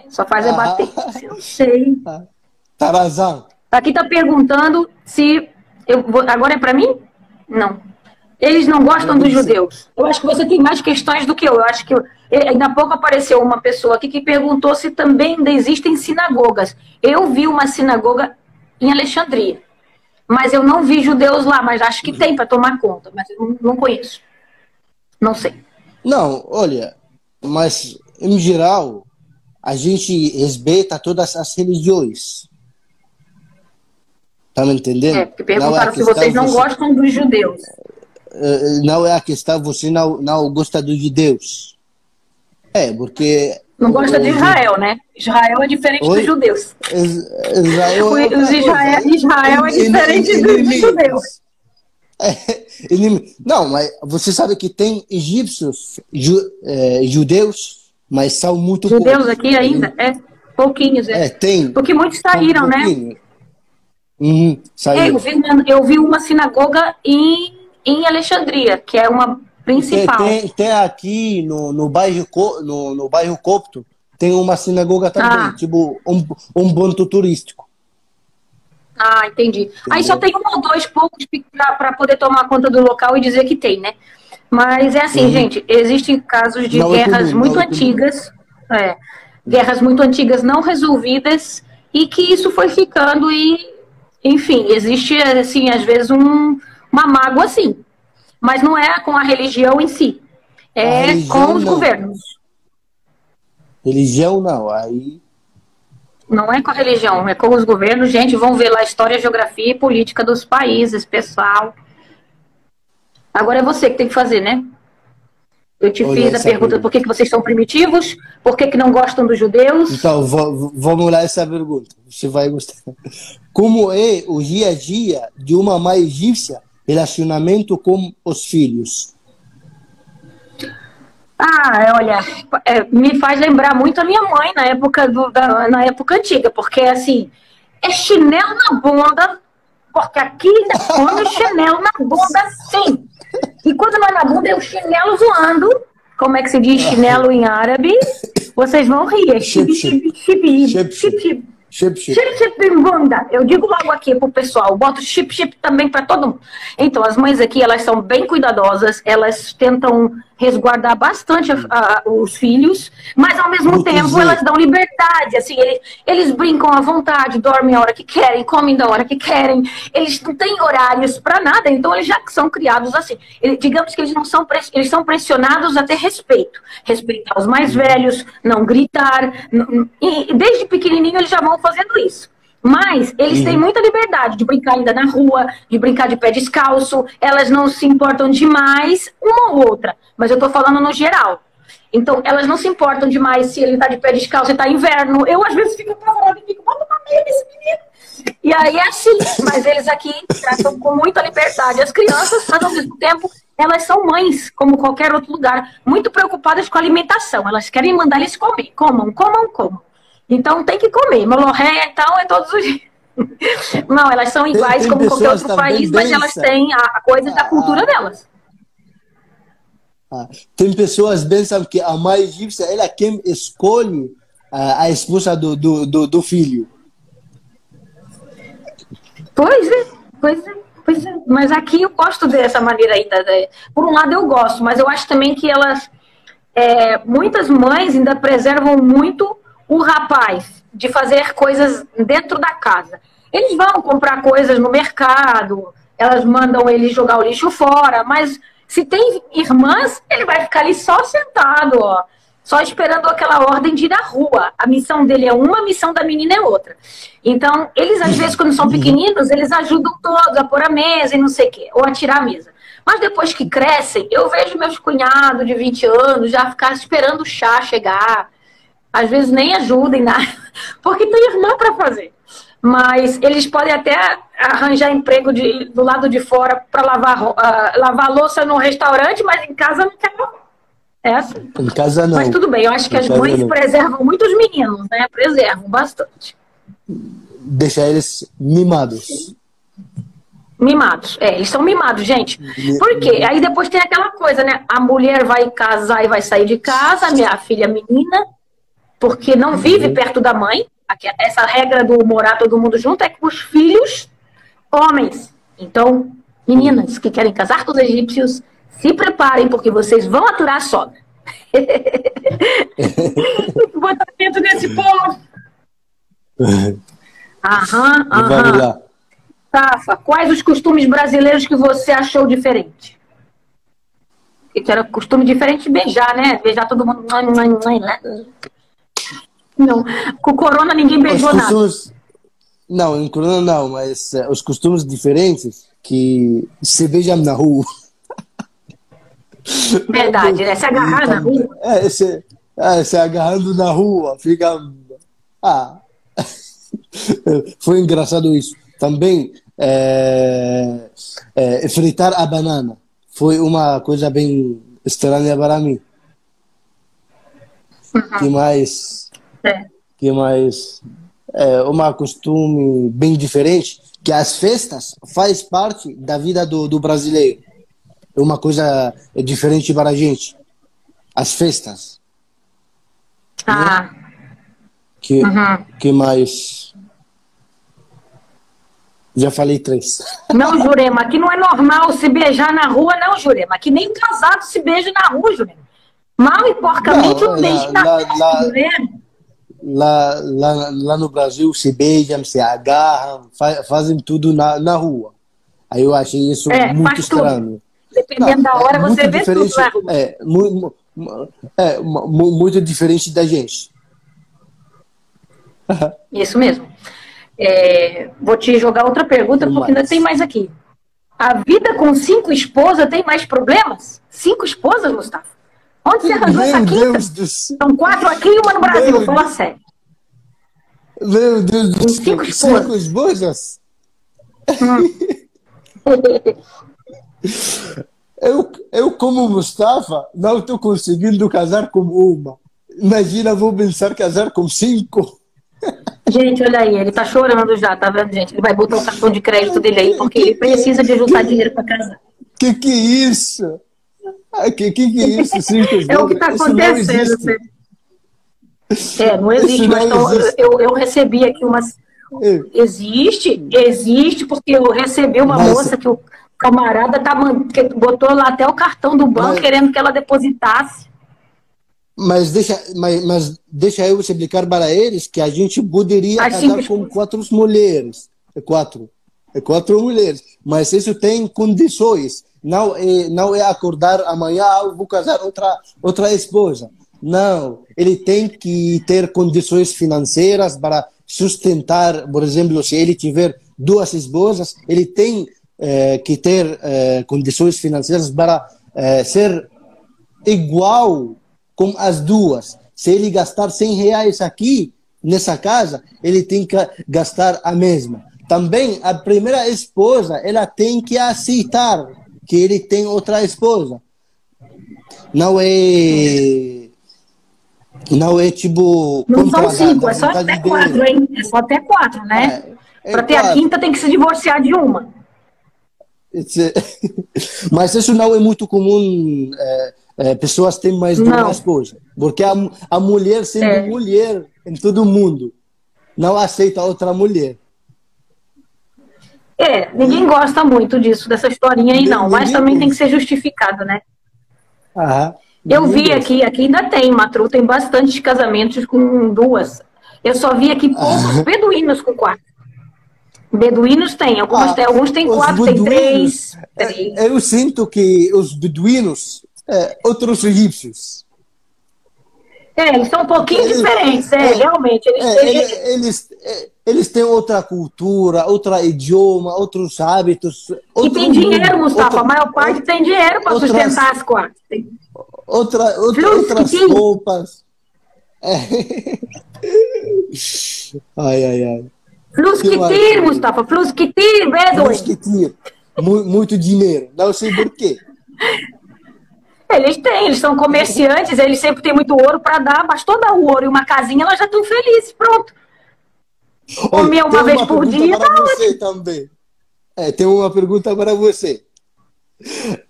Só faz bater. Eu não sei. Tarazan. Aqui tá perguntando se... agora é para mim? Não. Eles não gostam dos judeus. Eu acho que você tem mais questões do que eu. Eu acho que ainda há pouco apareceu uma pessoa aqui que perguntou se também ainda existem sinagogas. Eu vi uma sinagoga em Alexandria, mas eu não vi judeus lá, mas acho que tem para tomar conta, mas eu não conheço. Não sei. Não, olha, mas em geral a gente respeita todas as religiões. Tá me entendendo? Porque perguntaram se vocês não gostam dos judeus. Não é a questão, você não gosta dos judeus. Porque... Não gosta de Israel, né? Israel é diferente dos judeus. Israel é diferente dos judeus. Não, mas você sabe que tem egípcios, judeus, mas são muito judeus poucos. Aqui ainda? Pouquinhos. Tem. Porque muitos saíram, né? Saíram. Eu vi uma sinagoga em Alexandria, que é uma principal. Tem aqui no bairro Copto, tem uma sinagoga também, tipo um ponto turístico. Entendi. Aí só tem 1 ou 2 poucos para poder tomar conta do local e dizer que tem, né? Mas é assim, gente, existem casos de guerras muito antigas, guerras muito antigas não resolvidas, e que isso foi ficando enfim, existe, assim, às vezes uma mágoa, assim. Mas não é com a religião em si. Com os governos. Religião não, aí... Não é com a religião, é com os governos. Gente, vão ver lá a história, geografia e política dos países, pessoal. Agora é você que tem que fazer, né? Eu te fiz a pergunta, por que vocês são primitivos? Por que não gostam dos judeus? Então, vamos lá essa pergunta. Você vai gostar. Como é o dia a dia de uma mãe egípcia, relacionamento com os filhos? Olha, me faz lembrar muito a minha mãe na época antiga, porque assim, é chinelo na bunda, porque aqui ainda põe o chinelo na bunda sim. E quando não é na bunda, é o chinelo voando. Como é que se diz chinelo em árabe? Vocês vão rir. É Chip, chip. Chip, chip, bunda. Eu digo logo aqui pro pessoal, boto chip, chip também para todo mundo. Então, as mães aqui, elas são bem cuidadosas, elas tentam resguardar bastante os filhos, mas ao mesmo tempo elas dão liberdade, assim, eles brincam à vontade, dormem a hora que querem, comem da hora que querem, eles não têm horários para nada, então eles já são criados assim. Digamos que eles não são, eles são pressionados a ter respeito, respeitar os mais velhos, não gritar, e desde pequenininho eles já vão fazendo isso. Mas eles têm muita liberdade de brincar ainda na rua, de brincar de pé descalço, elas não se importam demais, uma ou outra, mas eu tô falando no geral. Então, elas não se importam demais se ele tá de pé descalço e tá inverno. Eu, às vezes, fico apavorada e fico, bota uma meia nesse menino. E aí é assim, mas eles aqui tratam com muita liberdade as crianças, mas ao mesmo tempo elas são mães, como qualquer outro lugar, muito preocupadas com a alimentação. Elas querem mandar eles comer, comam. Então tem que comer. Molorreia, então, é todos os dias. Não, elas são iguais como qualquer outro país, mas elas têm a coisa da cultura delas. Tem pessoas que pensam que a mãe egípcia ela quem escolhe a esposa do filho. Pois é. Mas aqui eu gosto dessa maneira aí. Por um lado eu gosto, mas eu acho também que elas... muitas mães ainda preservam muito o rapaz de fazer coisas dentro da casa. Eles vão comprar coisas no mercado, elas mandam ele jogar o lixo fora, mas se tem irmãs, ele vai ficar ali só sentado, ó, só esperando aquela ordem de ir à rua. A missão dele é uma, a missão da menina é outra. Então, eles às vezes, quando são pequeninos, eles ajudam todos a pôr a mesa e não sei o quê, ou a tirar a mesa. Mas depois que crescem, eu vejo meus cunhados de 20 anos já ficar esperando o chá chegar. Às vezes nem ajudem nada, porque tem irmã para fazer. Mas eles podem até arranjar emprego do lado de fora para lavar louça no restaurante, mas em casa não quer lavar. É assim. Em casa não. Mas tudo bem, eu acho que as mães preservam muito os meninos, né? Preservam bastante. Deixa eles mimados. Mimados, eles são mimados, gente. Por quê? Aí depois tem aquela coisa, né? A mulher vai casar e vai sair de casa, minha filha menina, porque não vive perto da mãe. Essa regra do morar todo mundo junto é com os filhos homens. Então, meninas que querem casar com os egípcios, se preparem, porque vocês vão aturar a sogra. Bota dentro desse povo. Vamos lá. Tafa, quais os costumes brasileiros que você achou diferente? Que era costume diferente de beijar, né? Beijar todo mundo. Não, com o corona ninguém beijou costumes, nada. Não, em corona não, mas os costumes diferentes que se beijam na rua. Verdade, né? Se agarrar na rua. Se agarrando na rua, fica... Foi engraçado isso. Também, fritar a banana foi uma coisa bem estranha para mim. Que mais... uma costume bem diferente, que as festas faz parte da vida do brasileiro. É uma coisa diferente para a gente. As festas. Né? Que mais? Já falei 3. Não, Jurema, aqui não é normal se beijar na rua, não, Jurema. Aqui nem casado se beija na rua, Jurema. Mal e porcamente um beijo na rua, Jurema. Lá no Brasil se beijam, se agarram, fazem tudo na rua. Aí eu achei isso muito estranho. Dependendo da hora, você vê tudo na rua. Muito diferente da gente. Isso mesmo. Vou te jogar outra pergunta, porque ainda tem mais aqui. A vida com 5 esposas tem mais problemas? 5 esposas, Mustafa? Onde você arranjou essa quinta? São 4 aqui e uma no Brasil, fala sério. Meu Deus do céu, 5 esposas? 5 esposas? Eu, como Mustafa, não estou conseguindo casar com uma. Imagina, vou pensar casar com 5. Gente, olha aí, ele tá chorando já, tá vendo, gente? Ele vai botar o cartão de crédito dele aí, porque ele precisa de juntar dinheiro para casar. Que é isso? Que é isso? 5 esposas? É o que tá acontecendo. Não existe, mas então, eu recebi aqui umas... Existe, porque eu recebi uma moça que o camarada que botou lá até o cartão do banco querendo que ela depositasse. Mas deixa eu explicar para eles que a gente poderia casar com 4 mulheres. Quatro mulheres. Mas isso tem condições. Não é acordar amanhã, eu vou casar outra esposa. Não. Ele tem que ter condições financeiras para sustentar, por exemplo, se ele tiver 2 esposas, ele tem que ter condições financeiras para ser igual com as 2. Se ele gastar R$100 aqui, nessa casa, ele tem que gastar a mesma. Também, a primeira esposa, ela tem que aceitar que ele tem outra esposa. Não é tipo... Não são 5, é só até 4, hein? É só até 4, né? Para ter 4. A quinta, tem que se divorciar de uma. Mas isso não é muito comum. Pessoas têm mais de uma esposa. Porque a mulher, sendo mulher em todo mundo, não aceita outra mulher. Ninguém gosta muito disso, dessa historinha aí, não. Mas também tem que ser justificado, né? Eu vi aqui ainda tem, Matru, tem bastante casamentos com 2. Eu só vi aqui poucos beduínos com 4. Beduínos tem, alguns têm 4, tem 3. Eu sinto que os beduínos, outros egípcios. Eles são um pouquinho diferentes, realmente. Eles têm outra cultura, outro idioma, outros hábitos. E tem dinheiro, Mustafa. A maior parte tem dinheiro para sustentar as 4. Outras roupas. Ai. Flusquitir, Mustafa. Flusquitir, Flusquitir. Muito dinheiro. Não sei por quê. Eles são comerciantes, eles sempre têm muito ouro para dar, bastou dar o ouro e uma casinha, elas já estão felizes, pronto. Comer uma vez por dia, tá ótimo. Também. Tem uma pergunta para você.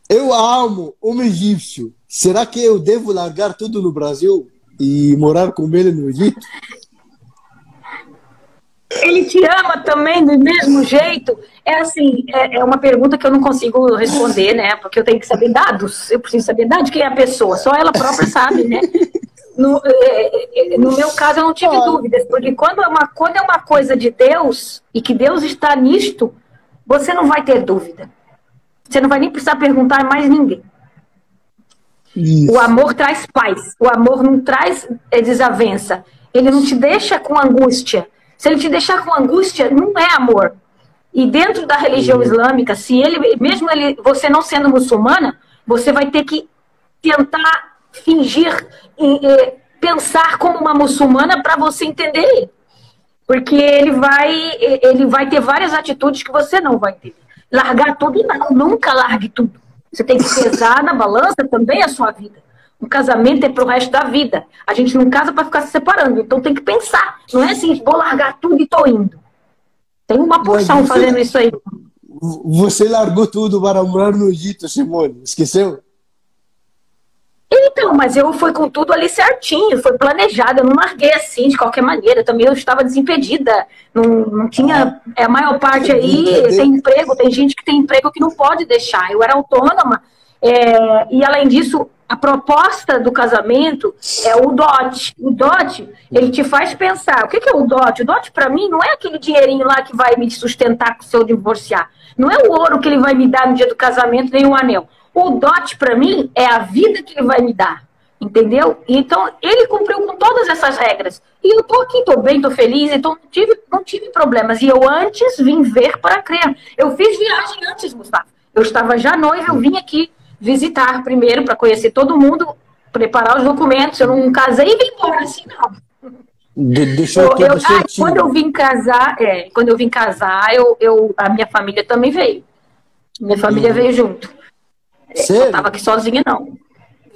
Eu amo um egípcio. Será que eu devo largar tudo no Brasil e morar com ele no Egito? Ele te ama também do mesmo jeito? É uma pergunta que eu não consigo responder, né? Porque eu tenho que saber dados. Eu preciso saber dados de quem é a pessoa. Só ela própria sabe, né? No meu caso, eu não tive dúvidas. Porque quando é uma coisa de Deus e que Deus está nisto, você não vai ter dúvida. Você não vai nem precisar perguntar a mais ninguém. Isso. O amor traz paz. O amor não traz desavença. Ele não te deixa com angústia. Se ele te deixar com angústia, não é amor. E dentro da religião islâmica, você não sendo muçulmana, você vai ter que tentar fingir, pensar como uma muçulmana para você entender ele. Porque ele vai ter várias atitudes que você não vai ter. Largar tudo, não. Nunca largue tudo. Você tem que pesar na balança também a sua vida. O casamento é pro resto da vida. A gente não casa para ficar se separando. Então tem que pensar. Não é assim, vou largar tudo e tô indo. Tem uma porção fazendo isso aí. Você largou tudo para morar no Egito, Simone. Esqueceu? Então, mas eu fui com tudo ali certinho. Foi planejado. Eu não larguei assim, de qualquer maneira. Também eu estava desimpedida. Não tinha... a maior parte aí tem emprego. Tem gente que tem emprego que não pode deixar. Eu era autônoma. E além disso... A proposta do casamento é o dote. O dote, ele te faz pensar. O que é o dote? O dote, para mim, não é aquele dinheirinho lá que vai me sustentar se eu divorciar. Não é o ouro que ele vai me dar no dia do casamento, nem o anel. O dote, para mim, é a vida que ele vai me dar. Entendeu? Então, ele cumpriu com todas essas regras. E eu tô aqui, tô bem, tô feliz, então não tive problemas. E eu antes vim ver para crer. Eu fiz viagem antes, Gustavo. Eu estava já noiva, eu vim aqui visitar primeiro para conhecer todo mundo, preparar os documentos. Eu não casei e vim embora assim, não. Quando eu vim casar, a minha família também veio. Minha família veio junto. Eu estava aqui sozinha, não.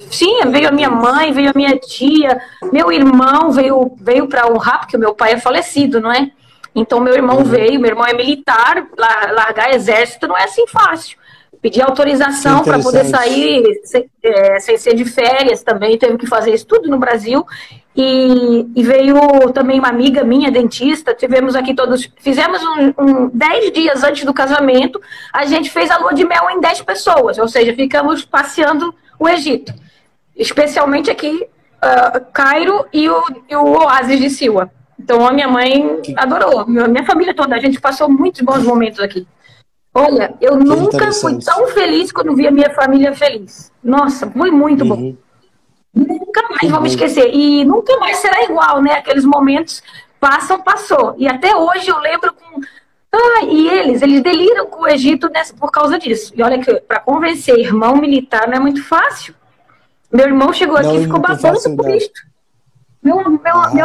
Sim, veio a minha mãe, veio a minha tia, meu irmão veio para honrar, porque o meu pai é falecido, não é? Então meu irmão veio, meu irmão é militar, largar exército não é assim fácil. Pedi autorização para poder sair sem ser de férias também, teve que fazer isso tudo no Brasil. E veio também uma amiga minha, dentista, tivemos aqui todos, fizemos 10 dias antes do casamento, a gente fez a lua de mel em 10 pessoas, ou seja, ficamos passeando o Egito, especialmente aqui, Cairo e o oásis de Siwa. Então a minha mãe adorou, a minha família toda, a gente passou muitos bons momentos aqui. Olha, eu nunca fui tão feliz quando vi a minha família feliz. Nossa, foi muito bom. Nunca mais vamos esquecer. E nunca mais será igual, né? Aqueles momentos passou. E até hoje eu lembro com... e eles deliram com o Egito por causa disso. E olha que para convencer irmão militar não é muito fácil. Meu irmão chegou aqui e ficou babando por isso. Meu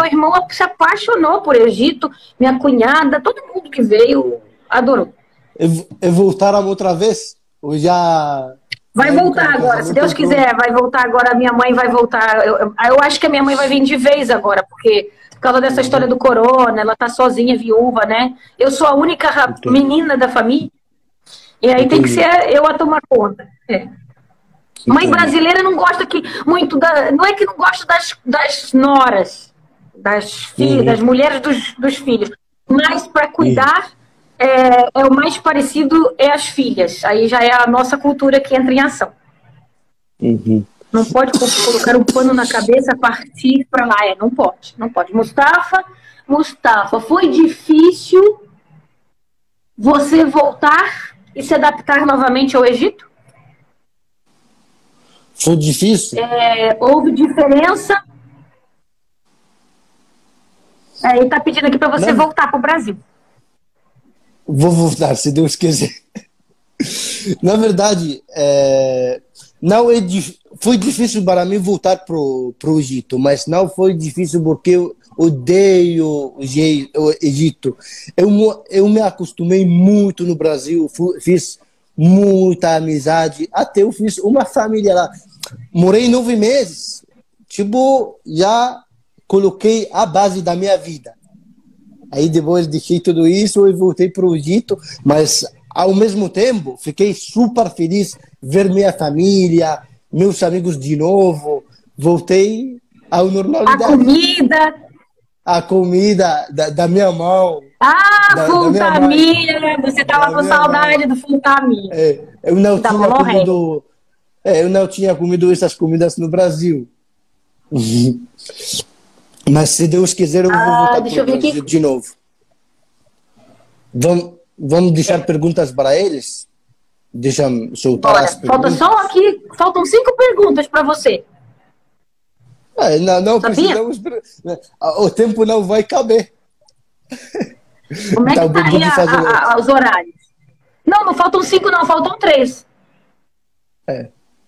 irmão se apaixonou por Egito, minha cunhada, todo mundo que veio adorou. E voltaram outra vez? Ou já... Vai voltar agora, se Deus quiser, vai voltar agora, a minha mãe vai voltar. Eu acho que a minha mãe vai vir de vez agora, porque por causa dessa história do corona, ela tá sozinha, viúva, né? Eu sou a única menina da família, e aí tem que ser eu a tomar conta. Mãe brasileira não gosta muito não é que não gosta das noras, das filhas, das mulheres dos filhos, mas para cuidar... o mais parecido é as filhas. Aí já é a nossa cultura que entra em ação. Não pode colocar um pano na cabeça, partir para lá. Não pode. Mustafa, foi difícil você voltar e se adaptar novamente ao Egito? Foi difícil? Houve diferença? Ele está pedindo aqui para você voltar para o Brasil. Vou voltar, se Deus quiser. Na verdade, foi difícil para mim voltar para o Egito, mas não foi difícil porque eu odeio o Egito. Eu me acostumei muito no Brasil, fiz muita amizade, até eu fiz uma família lá. Morei 9 meses, já coloquei a base da minha vida. Aí depois deixei tudo isso e voltei para o Egito, mas ao mesmo tempo fiquei super feliz ver minha família, meus amigos de novo. Voltei à normalidade. A comida da minha mão. Fultamia! Você estava com saudade do Fultamia. Eu não tinha comido essas comidas no Brasil. Mas se Deus quiser, eu vou voltar para o Brasil de novo. Vamos deixar perguntas para eles? Deixa-me soltar as perguntas. Faltam 5 perguntas para você. Não precisamos. O tempo não vai caber. Como é que tá aí os horários? Não faltam 5 não, faltam 3.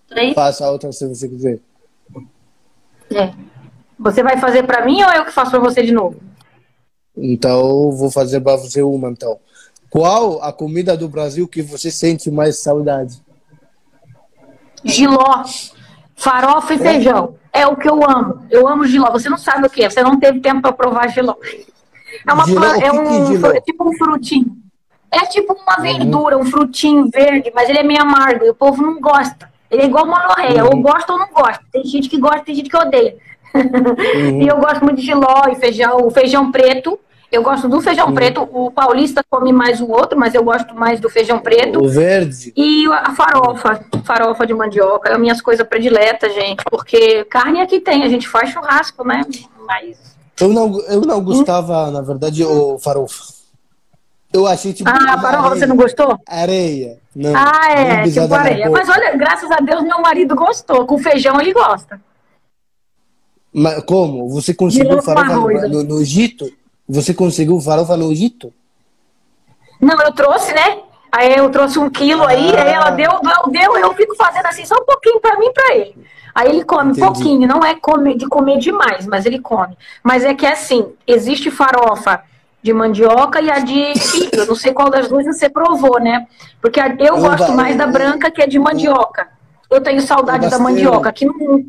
3? Faça a outra se você quiser. Você vai fazer para mim ou eu que faço para você de novo? Então, vou fazer para você uma, então. Qual a comida do Brasil que você sente mais saudade? Jiló, farofa e feijão. É o que eu amo. Eu amo jiló. Você não sabe o que é. Você não teve tempo para provar jiló. É tipo um frutinho. É tipo uma verdura, um frutinho verde, mas ele é meio amargo e o povo não gosta. Ele é igual monorreia, ou gosta ou não gosta. Tem gente que gosta, tem gente que odeia. E eu gosto muito de jiló e feijão, o feijão preto. Eu gosto do feijão preto. O paulista come mais o outro, mas eu gosto mais do feijão preto. O verde. E a farofa de mandioca. É as minhas coisas prediletas, gente. Porque carne aqui tem, a gente faz churrasco, né? Mas... Eu não gostava, na verdade, o farofa. Eu achei tipo... farofa você não gostou? Areia. Não, tipo areia. Mas olha, graças a Deus, meu marido gostou. Com feijão ele gosta. Mas como? Você conseguiu farofa no Egito? Você conseguiu farofa no Egito? Não, eu trouxe, né? Aí eu trouxe 1 quilo aí ela deu, eu fico fazendo assim, só um pouquinho pra mim e pra ele. Aí ele come um pouquinho, não é de comer demais, mas ele come. Mas é que assim, existe farofa de mandioca e a de milho. Eu não sei qual das duas você provou, né? Porque eu gosto mais da branca, que é de mandioca. Eu tenho saudade da mandioca. Aqui no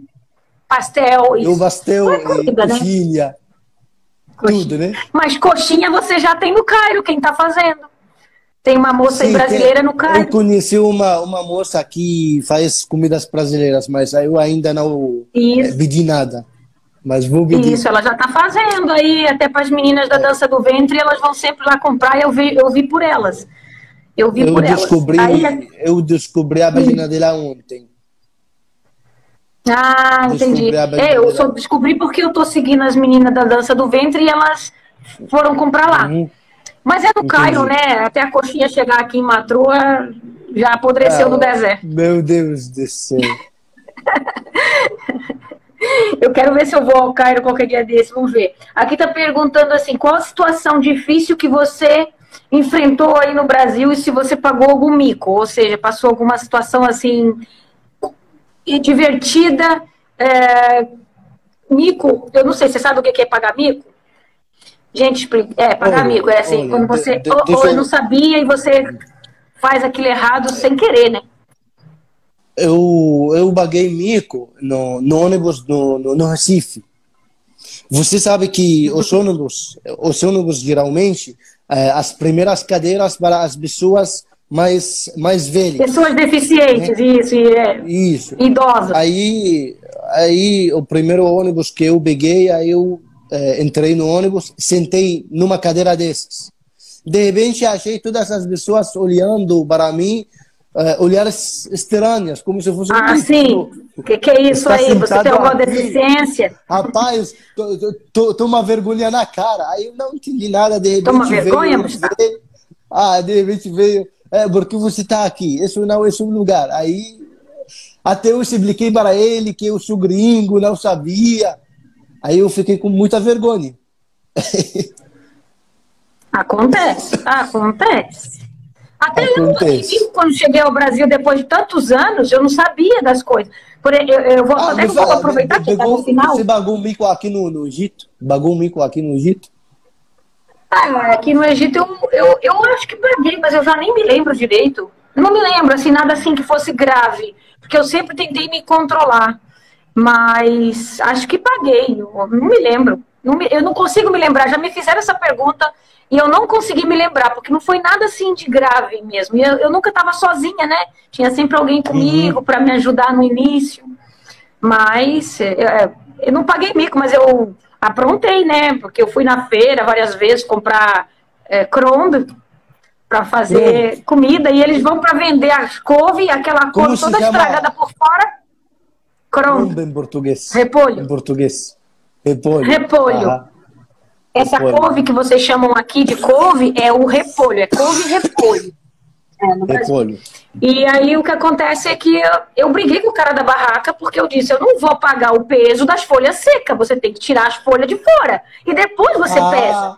pastel. O pastel e coxinha. Né? Tudo, né? Mas coxinha você já tem no Cairo, quem tá fazendo? Tem uma moça brasileira no Cairo. Eu conheci uma moça que faz comidas brasileiras, mas eu ainda não pedi nada. Mas vou pedir. Isso, ela já está fazendo aí, até para as meninas da dança do ventre, elas vão sempre lá comprar e eu vi por elas. Eu vi por elas. Eu descobri a página dela ontem. Ah, entendi. Eu descobri porque eu tô seguindo as meninas da dança do ventre e elas foram comprar lá. Mas é do Cairo, né? Até a coxinha chegar aqui em Matroa, já apodreceu no deserto. Meu Deus do céu. Eu quero ver se eu vou ao Cairo qualquer dia desse, vamos ver. Aqui tá perguntando assim, qual a situação difícil que você enfrentou aí no Brasil e se você pagou algum mico? Ou seja, passou alguma situação assim... e divertida. Mico, eu não sei, você sabe o que é pagar mico? Gente, pagar mico é assim, quando você ou eu não sabia e você faz aquilo errado sem querer, né? Eu paguei mico no ônibus no Recife. Você sabe que os ônibus geralmente, as primeiras cadeiras para as pessoas mais velhas. Pessoas deficientes, né? Isso. Idosas. Aí o primeiro ônibus que eu peguei, aí eu entrei no ônibus, sentei numa cadeira dessas. De repente achei todas as pessoas olhando para mim, olhares estranhos, como se fosse... sim. O que é isso aí? Você tem alguma deficiência? Rapaz, tô uma vergonha na cara. Aí eu não entendi nada, de repente Toma vergonha, Gustavo? De repente veio... porque você está aqui, esse não é seu lugar. Aí, até eu expliquei para ele que eu sou gringo, não sabia. Aí eu fiquei com muita vergonha. Acontece. Até eu, quando cheguei ao Brasil, depois de tantos anos, eu não sabia das coisas. Eu vou aproveitar que está no final. Você pagou um mico aqui no Egito? Pagou um mico aqui no Egito? Aqui no Egito eu acho que paguei, mas eu já nem me lembro direito. Não me lembro, assim, nada assim que fosse grave. Porque eu sempre tentei me controlar. Mas acho que paguei, não me lembro. Eu não consigo me lembrar. Já me fizeram essa pergunta e eu não consegui me lembrar, porque não foi nada assim de grave mesmo. Eu nunca estava sozinha, né? Tinha sempre alguém comigo para me ajudar no início. Mas eu não paguei mico, mas eu aprontei, né? Porque eu fui na feira várias vezes comprar crombe para fazer comida e eles vão para vender as couve, aquela couve toda estragada por fora. Crombe em português. Repolho. Em português. Repolho. Essa couve que vocês chamam aqui de couve é o repolho. É couve e repolho. Repolho. E aí o que acontece é que eu briguei com o cara da barraca porque eu disse, eu não vou pagar o peso das folhas secas, você tem que tirar as folhas de fora e depois você pesa.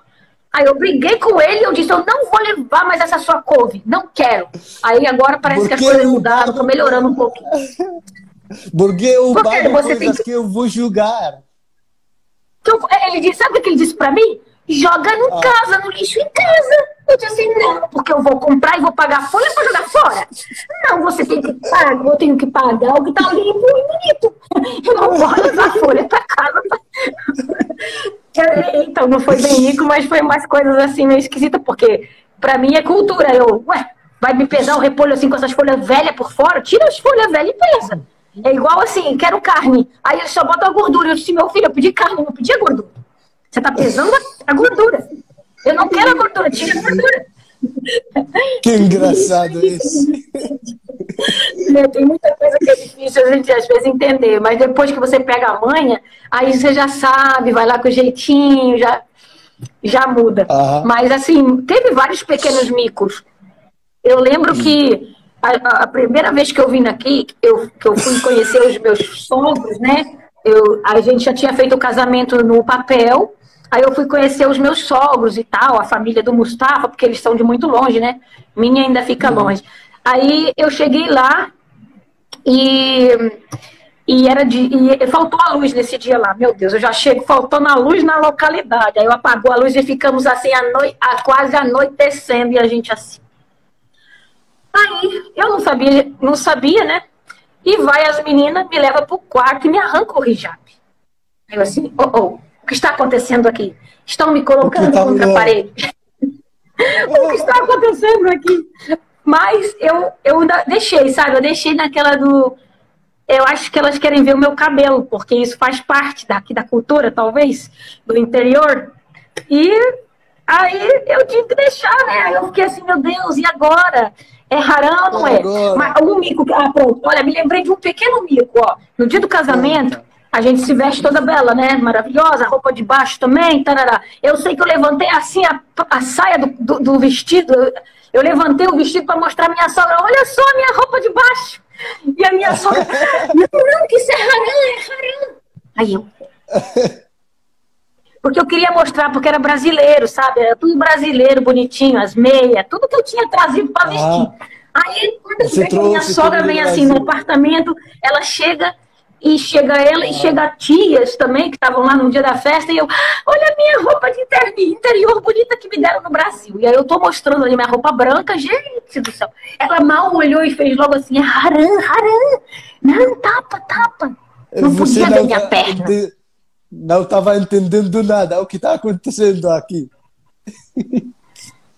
Aí eu briguei com ele e eu disse, eu não vou levar mais essa sua couve, não quero. Aí agora parece que as coisas mudaram, tô melhorando um pouquinho. Porque eu pago coisas que eu vou julgar. Ele disse, sabe o que ele disse pra mim? Joga em casa, no lixo em casa. Eu disse assim, não, porque eu vou comprar e vou pagar folha pra jogar fora. Não, você tem que pagar, eu tenho que pagar o que tá limpo e bonito. Eu não vou levar folha pra casa. Então, não foi bem rico, mas foi umas coisas assim meio esquisitas, porque pra mim é cultura. Vai me pesar o repolho assim com essas folhas velhas por fora? Tira as folhas velhas e pesa. É igual assim, quero carne. Aí ele só bota a gordura. Eu disse, meu filho, eu pedi carne, não pedi a gordura. Você tá pesando a gordura. Eu não quero a gordura, tira a gordura. Que engraçado isso. Tem muita coisa que é difícil a gente às vezes entender, mas depois que você pega a manha, aí você já sabe, vai lá com o jeitinho, já muda. Mas assim, teve vários pequenos micos. Eu lembro que a primeira vez que eu vim aqui, que eu fui conhecer os meus sogros, né? A gente já tinha feito o casamento no papel. Aí eu fui conhecer os meus sogros e tal, a família do Mustafa, porque eles são de muito longe, né? Minha ainda fica longe. Aí eu cheguei lá e faltou a luz nesse dia lá. Meu Deus, eu já chego faltando a luz na localidade. Aí eu apagou a luz e ficamos assim quase anoitecendo e a gente assim. Aí eu não sabia, né? E vai as meninas, me leva pro quarto e me arranca o hijab. Eu assim, o que está acontecendo aqui? Estão me colocando contra a parede. O que está acontecendo aqui? Mas eu ainda deixei, sabe? Eu deixei naquela do... eu acho que elas querem ver o meu cabelo, porque isso faz parte daqui da cultura, talvez, do interior. E aí eu tive que deixar, né? Aí eu fiquei assim, meu Deus, e agora? É harã ou não é? Mas um mico, pronto, olha, me lembrei de um pequeno mico, ó. No dia do casamento, a gente se veste toda bela, né? Maravilhosa, roupa de baixo também, tarará. Eu sei que eu levantei assim a saia do vestido, eu levantei o vestido para mostrar a minha sogra, olha só a minha roupa de baixo. E a minha sogra, não, que isso é harã. Aí eu... Porque eu queria mostrar, porque era brasileiro, sabe? Era tudo brasileiro, bonitinho, as meias, tudo que eu tinha trazido para vestir. Aí, quando eu vejo a minha sogra vem assim no apartamento, ela chega, e chega tias também, que estavam lá no dia da festa, e eu, olha a minha roupa de interior bonita que me deram no Brasil. E aí eu tô mostrando ali minha roupa branca, gente do céu. Ela mal olhou e fez logo assim, harã. Não, tapa. Não podia ver minha perna. Não estava entendendo nada o que está acontecendo aqui.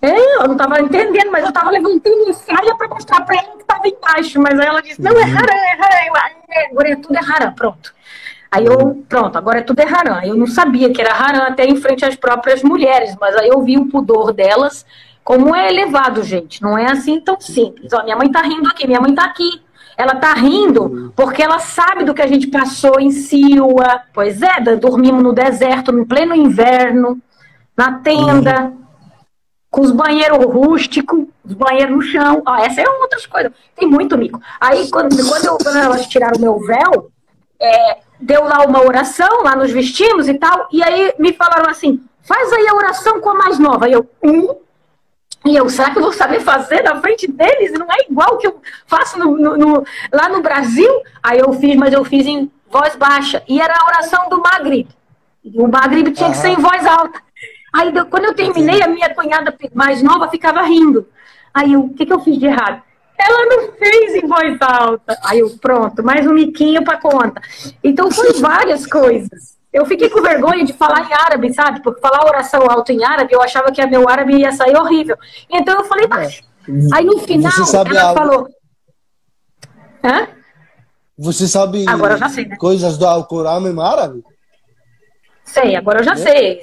Eu não estava entendendo, mas eu estava levantando a saia para mostrar para ela que estava embaixo. Mas aí ela disse, não, é harã. Agora tudo é harã, pronto. Aí eu, pronto, agora tudo é harã. Eu não sabia que era harã até em frente às próprias mulheres, mas aí eu vi o pudor delas, como é elevado, gente. Não é assim tão simples. Ó, minha mãe tá rindo aqui, minha mãe tá aqui. Ela tá rindo porque ela sabe do que a gente passou em Siua. Pois é, dormimos no deserto, no pleno inverno, na tenda, com os banheiros rústicos, os banheiros no chão. Ó, essa é outras coisas. Tem muito mico. Aí, quando elas tiraram o meu véu, deu lá uma oração, lá nos vestimos e tal, e aí me falaram assim, faz aí a oração com a mais nova. Aí eu, E eu, será que eu vou saber fazer na frente deles? Não é igual que eu faço lá no Brasil? Aí eu fiz, mas eu fiz em voz baixa. E era a oração do Maghrib. O Maghrib tinha que ser em voz alta. Aí quando eu terminei, a minha cunhada mais nova ficava rindo. Aí eu, o que eu fiz de errado? Ela não fez em voz alta. Aí eu, pronto, mais um miquinho pra conta. Então foi várias coisas. Eu fiquei com vergonha de falar em árabe, sabe? Porque falar oração alto em árabe, eu achava que meu árabe ia sair horrível. Então eu falei baixo. Aí no final, ela falou... Hã? Você sabe agora eu já sei, né? Coisas do Alcorão em árabe? Sei, agora eu já sei.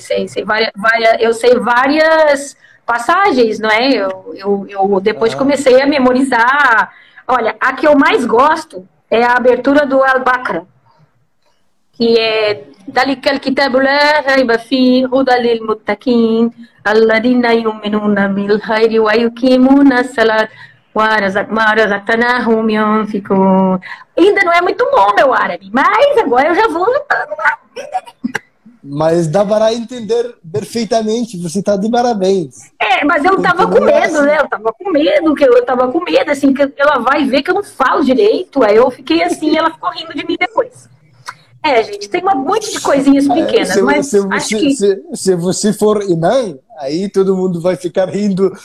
Eu sei várias passagens, não é? Eu depois comecei a memorizar. Olha, a que eu mais gosto é a abertura do Al-Baqarah, que é ذلك الكتاب لا ريب فيه هدى للمتقين الذين يؤمنون بالخير ويقيمون الصلاة وما رزقناهم ينفقون. Ainda não é muito bom meu árabe, mas agora eu já vou. Mas dá para entender perfeitamente, você está de parabéns. Mas eu tava com medo, né? Eu tava com medo, assim, que ela vai ver que eu não falo direito. Aí eu fiquei assim e ela ficou rindo de mim depois. Gente, tem um monte de coisinhas pequenas, mas acho que... Se você for imã, aí todo mundo vai ficar rindo